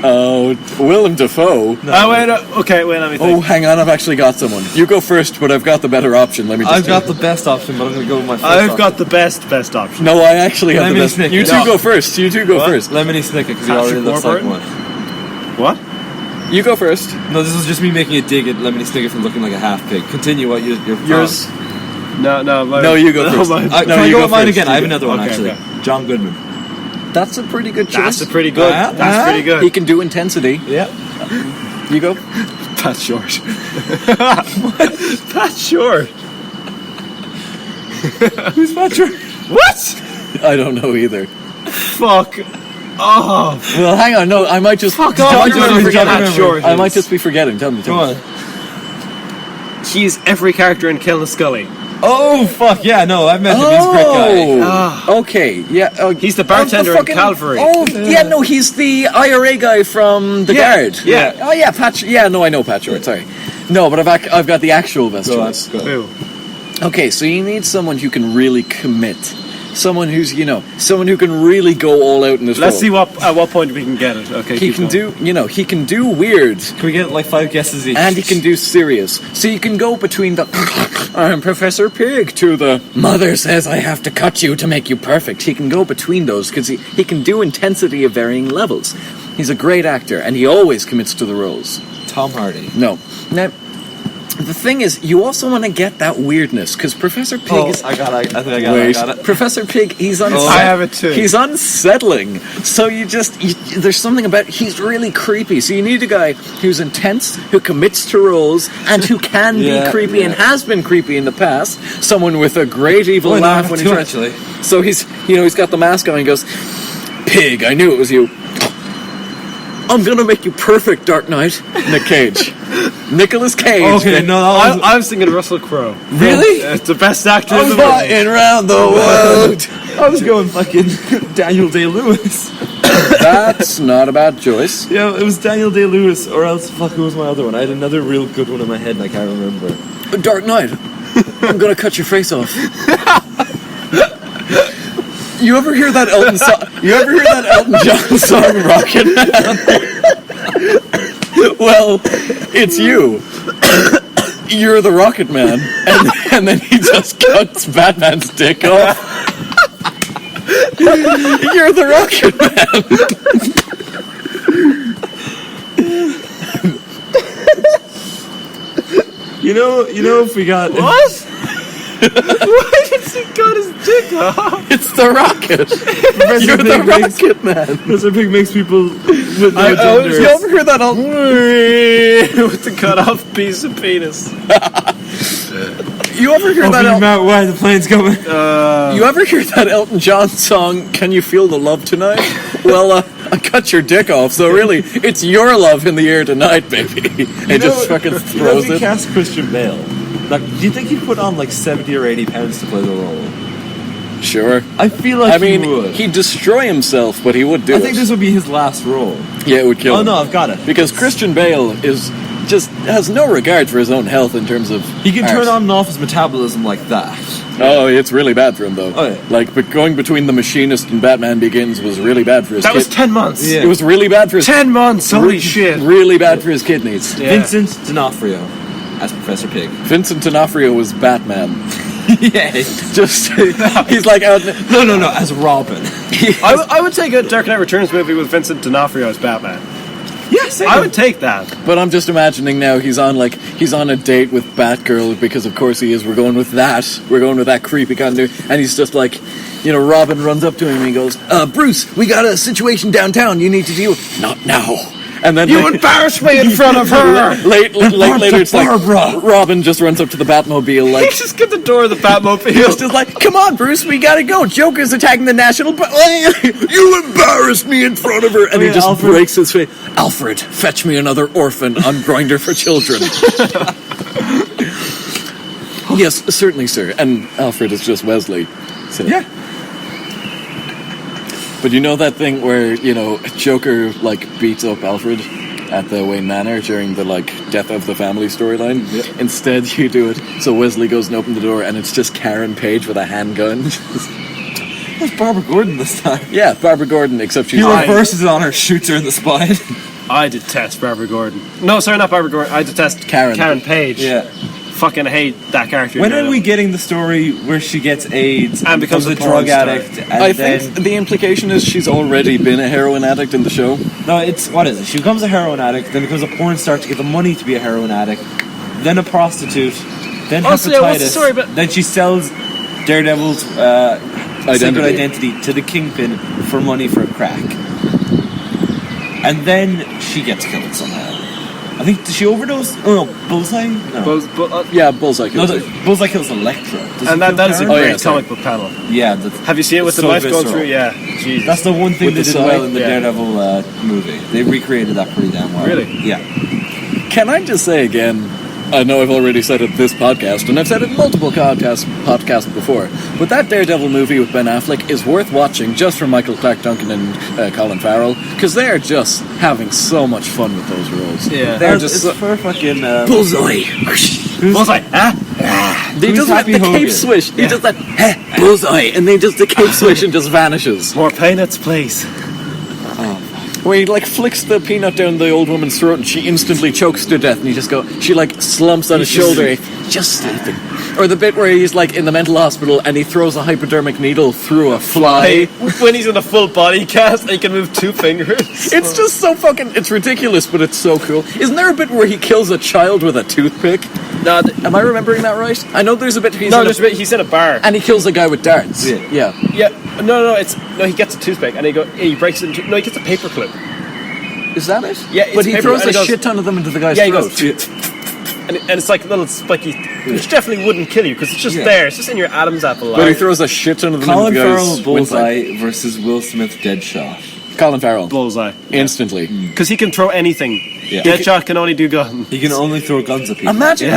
Oh, Willem Dafoe. Wait, okay, wait, let me think. Oh, hang on, I've actually got someone. You go first, but I've got the better option. Let me just I've got the best option, but I'm going to go with my first I've option. got the best option. No, I actually have the Lemony best. Snicket. You two No. go first. You two go first. Lemony Snicket, because he Patrick already looks like Warburton? one. What? You go first. No, this was just me making a dig at Lemony Snicket for looking like a half pig. Continue what you're Yours. No, No, you go first. mine. Can I you go go with mine first. again? I have another one, Okay, actually. okay. John Goodman. That's a pretty good choice. That's pretty good. That's pretty good. He can do intensity. Yeah. You go. Pat Short. Pat Short. Who's Patrick? What? I don't know either. Fuck off. Well, hang on. No, I might just. Fuck off. I You're might gonna just forget forget. Pat Short. I might just be forgetting. Tell me. Go on. He's every character in Kill the Scully. Oh, fuck, yeah, no, I've met him. He's a great guy. Okay. Yeah. He's the bartender in Calvary. Oh, yeah. No, he's the IRA guy from the Guard. yeah. Oh, yeah. Yeah. No, I know Pat Short. Sorry. No, but I've got the actual best Go on, choice. go on. Who? Okay, so you need someone who can really commit. Someone who's, someone who can really go all out in this Let's role. see at what point we can get it. Okay. He keep can going. he can do weird, Can we get like 5 guesses each? and he can do serious. So you can go between the I'm Professor Pig to the Mother says I have to cut you to make you perfect. He can go between those because he can do intensity of varying levels. He's a great actor, and he always commits to the roles. Tom Hardy. No. Now, the thing is, you also want to get that weirdness, because Professor Pig Oh, is... I think I Wait, got it. Professor Pig, he's unsettling. I have it too. He's unsettling. So there's something about, he's really creepy. So you need a guy who's intense, who commits to roles, and who can be creepy and has been creepy in the past. Someone with a great evil Oh, no, I laugh have when two, he's actually. So he's got the mask on and he goes, Pig, I knew it was you. I'm gonna make you perfect, Dark Knight. Nick Cage. Nicolas Cage. Okay, no, that was... I was thinking Russell Crowe. Really? It's the best actor in I'm the world. flying around the world. I was going fucking Daniel Day-Lewis. That's not a bad choice. Yeah, it was Daniel Day-Lewis, or else, fuck, who was my other one? I had another real good one in my head and I can't remember. Dark Knight. I'm gonna cut your face off. You ever hear that Elton song? You ever hear that Elton John song, Rocket Man? Well, it's you. You're the Rocket Man, and then he just cuts Batman's dick off. You're the Rocket You know if we got... What? Why did he cut his dick off? Man. It's the Rocket. Professor You're the Pig makes, Rocket Man. Professor Pig makes people with no You gender. ever hear that Elton? With the cut off piece of penis. You ever hear that Open your Elton? mouth wide, the plane's coming. You ever hear that Elton John song, Can You Feel the Love Tonight? Well, I cut your dick off, so really, it's your love in the air tonight, baby. And just fucking throws if we it. cast Christian Bale, like, do you think he'd put on like 70 or 80 pounds to play the role? Sure. I feel like I mean, he would. he'd destroy himself, but he would do I it. think this would be his last role. Yeah, it would kill Oh him. no, I've got it. Because Christian Bale is just has no regard for his own health in terms of He can turn art. on and off his metabolism like that. Oh, it's really bad for him, though. Oh, yeah. Like, but going between The Machinist and Batman Begins was really bad for his That was kid- 10 months. Yeah. It was really bad for his 10 months, holy shit. Really bad for his kidneys. Yeah. Vincent D'Onofrio as Professor Pig. Vincent D'Onofrio was Batman. Yeah. Just he's like out. No, as Robin. I would take a Dark Knight Returns movie with Vincent D'Onofrio as Batman. Yes, I would take that. But I'm just imagining now he's on a date with Batgirl because of course he is. We're going with that creepy kind of. And he's just like, Robin runs up to him and he goes, "Bruce, we got a situation downtown. You need to deal with." Not now. And then You embarrassed me in front of her! later, it's like Barbara. Robin just runs up to the Batmobile like. Just get the door of the Batmobile. He's just like, "Come on, Bruce, we gotta go. Joker's attacking the National. You embarrassed me in front of her." And he just Alfred. breaks his face. "Alfred, fetch me another orphan on Grindr for Children." Yes, certainly, sir. And Alfred is just Wesley. So. Yeah. But you know that thing where, Joker, beats up Alfred at the Wayne Manor during the, death of the family storyline? Yeah. Instead, you do it so Wesley goes and opens the door and it's just Karen Page with a handgun. That's Barbara Gordon this time. Yeah, Barbara Gordon, except she's... He reverses it on her, shoots her in the spine. I detest Barbara Gordon. No, sorry, not Barbara Gordon. I detest Karen. Page. Yeah. Fucking hate that character. When are we getting the story where she gets AIDS And becomes a a porn drug star? addict? And I then, think the implication is she's already been a heroin addict in the show. No, it's... What is it? She becomes a heroin addict, then becomes a porn star to get the money to be a heroin addict, then a prostitute, then Oh, hepatitis, so yeah, what's the story about- then she sells Daredevil's secret identity to the Kingpin for money for crack. And then she gets killed somehow. I think, did she overdose? Oh no, Bullseye? No. Yeah, Bullseye No, kills her. Bullseye kills Electra. Does he And kill that is a Karen? great yeah, sorry. comic book panel. Yeah. Have you seen it with the so knife going visceral. through? Yeah. Jesus. That's the one thing With they the did side? well in the Yeah. Daredevil movie. They recreated that pretty damn well. Really? Yeah. Can I just say again, I know I've already said it this podcast, and I've said it in multiple podcasts before, but that Daredevil movie with Ben Affleck is worth watching just for Michael Clark Duncan and Colin Farrell, because they're just having so much fun with those roles. Yeah. They're It's just for fucking... Bullseye! Bullseye. They Who's just Happy the Hogan? cape swish. He just Bullseye, and they just the cape swish and just vanishes. More peanuts, please. Where he flicks the peanut down the old woman's throat and she instantly chokes to death, and you just go, she slumps on his shoulder, just sleeping. Or the bit where he's in the mental hospital and he throws a hypodermic needle through a fly. When he's in a full body cast, and he can move two fingers. It's just so it's ridiculous, but it's so cool. Isn't there a bit where he kills a child with a toothpick? No, Am I remembering that right? I know there's a bit there's a bit. He's in a bar. and he kills a guy with darts. Yeah. Yeah. No. He gets a toothpick and he breaks it into. No, he gets a paperclip. Is that it? Yeah, it's but he paper, throws and a he goes- shit ton of them into the guy's Yeah, he throat. goes. And it's like little spiky, which definitely wouldn't kill you because it's just Yeah. there. It's just in your Adam's apple. But he throws a shit ton of them Colin into the Farrell guy's windpipe. Bullseye versus Will Smith Deadshot. Colin Farrell. Bullseye. Instantly. Because he can throw anything. Yeah. Deadshot can only do gun. He can only throw guns at people. Imagine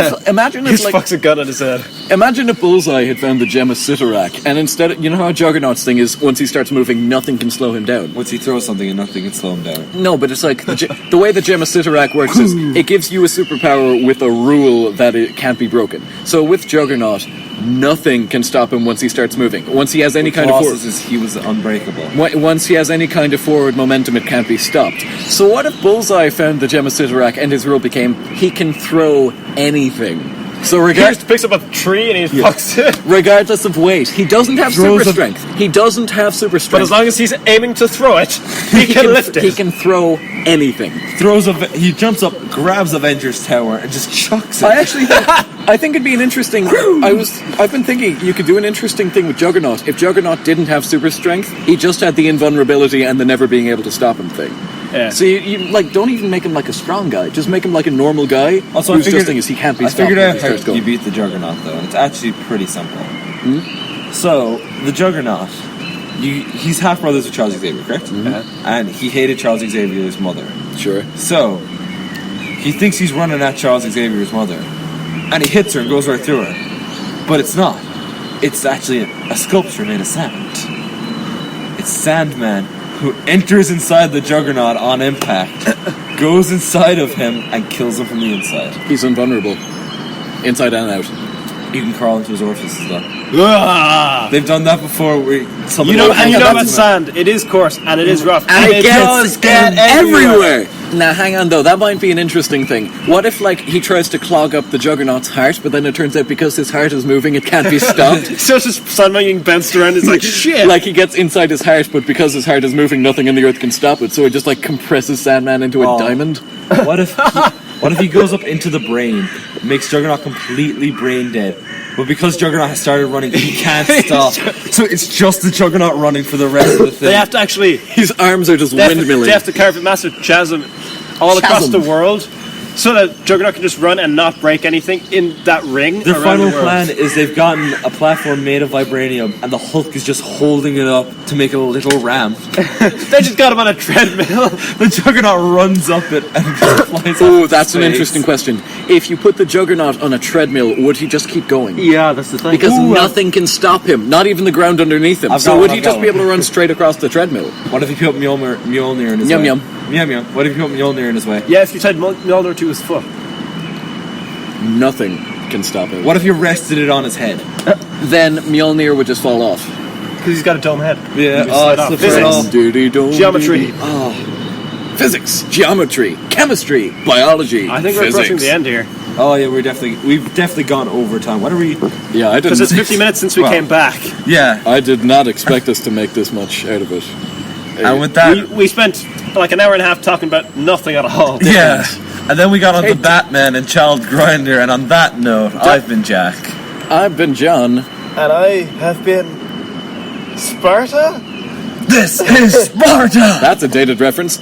He if, like, fucks a gun at his head. imagine if Bullseye had found the gem of Sitarak, and instead, you know how Juggernaut's thing is, once he starts moving, nothing can slow him down. Once he throws something and nothing can slow him down. No, but it's like, the way the gem of Sitarak works is, it gives you a superpower with a rule that it can't be broken. So with Juggernaut, nothing can stop him once he starts moving. Once he has any kind of Colossus is he was unbreakable. once he has any kind of forward momentum, it can't be stopped. So what if Bullseye found the gem of Sitarak and his rule became, he can throw anything? So He just picks up a tree and he fucks it. regardless of weight, he doesn't have Throws super a- strength. He doesn't have super But strength. as long as he's aiming to throw it, he can lift it. He can throw anything. He jumps up, grabs Avengers Tower, and just chucks it. I think it'd be an interesting. I've been thinking you could do an interesting thing with Juggernaut. If Juggernaut didn't have super strength, he just had the invulnerability and the never being able to stop him thing. Yeah. So you like don't even make him like a strong guy. Just make him like a normal guy. Also, whose just thing is he can't be I stopped. figured when out he how starts going. you beat the Juggernaut, though, and it's actually pretty simple. So, the Juggernaut, he's half brothers with Charles Xavier, correct? And he hated Charles Xavier's mother. Sure. So, he thinks he's running at Charles Xavier's mother, and he hits her and goes right through her. But it's not. It's actually a sculpture made of sand. It's Sandman, who enters inside the Juggernaut on impact, goes inside of him, and kills him from the inside. He's invulnerable, inside and out. You can crawl into his orifices, though. Ah! They've done that before. You know about sand, it is coarse and it is rough. And it gets get everywhere. Now, hang on though. That might be an interesting thing. What if, like, he tries to clog up the Juggernaut's heart, but then it turns out because his heart is moving, it can't be stopped. So it's just Sandman getting bounced around. It's like shit. Like he gets inside his heart, but because his heart is moving, nothing in the earth can stop it. So it just like compresses Sandman into a diamond. What if he goes up into the brain, makes Juggernaut completely brain dead, but because Juggernaut has started running, he can't stop. So it's just the Juggernaut running for the rest of the thing. They have to actually. His arms are just They windmilling. have to carve a massive chasm all across the world, so that Juggernaut can just run and not break anything in that ring. Their around final the world. plan is they've gotten a platform made of vibranium, and the Hulk is just holding it up to make a little ramp. They just got him on a treadmill. The Juggernaut runs up it and flies. Oh, off that's an space. interesting question. If you put the Juggernaut on a treadmill, would he just keep going? Yeah, that's the thing. Because nothing can stop him, not even the ground underneath him. I've So got would one, he I've just got be able one. to run straight across the treadmill? What if you put Mjolnir in his Yum way? yum. Yum yum. What if you put Mjolnir in his way? Yeah, if you tied Mjolnir to his foot. Nothing can stop him. What if you rested it on his head? Then Mjolnir would just fall off. Because he's got a dome head. Yeah, You slide off. Physics. Geometry. Physics, geometry, chemistry, biology. I think we're approaching the end here. Oh yeah, we've definitely gone over time. What are we? Yeah, I Because didn't. it's 50 minutes since we Well, came back. Yeah, I did not expect us to make this much out of it. and with that, We spent like an hour and a half talking about nothing at all. yeah, and then we got on to Batman and Child Grinder, and on that note, I've been Jack. I've been John. And I have been Sparta? This is Sparta. That's a dated reference.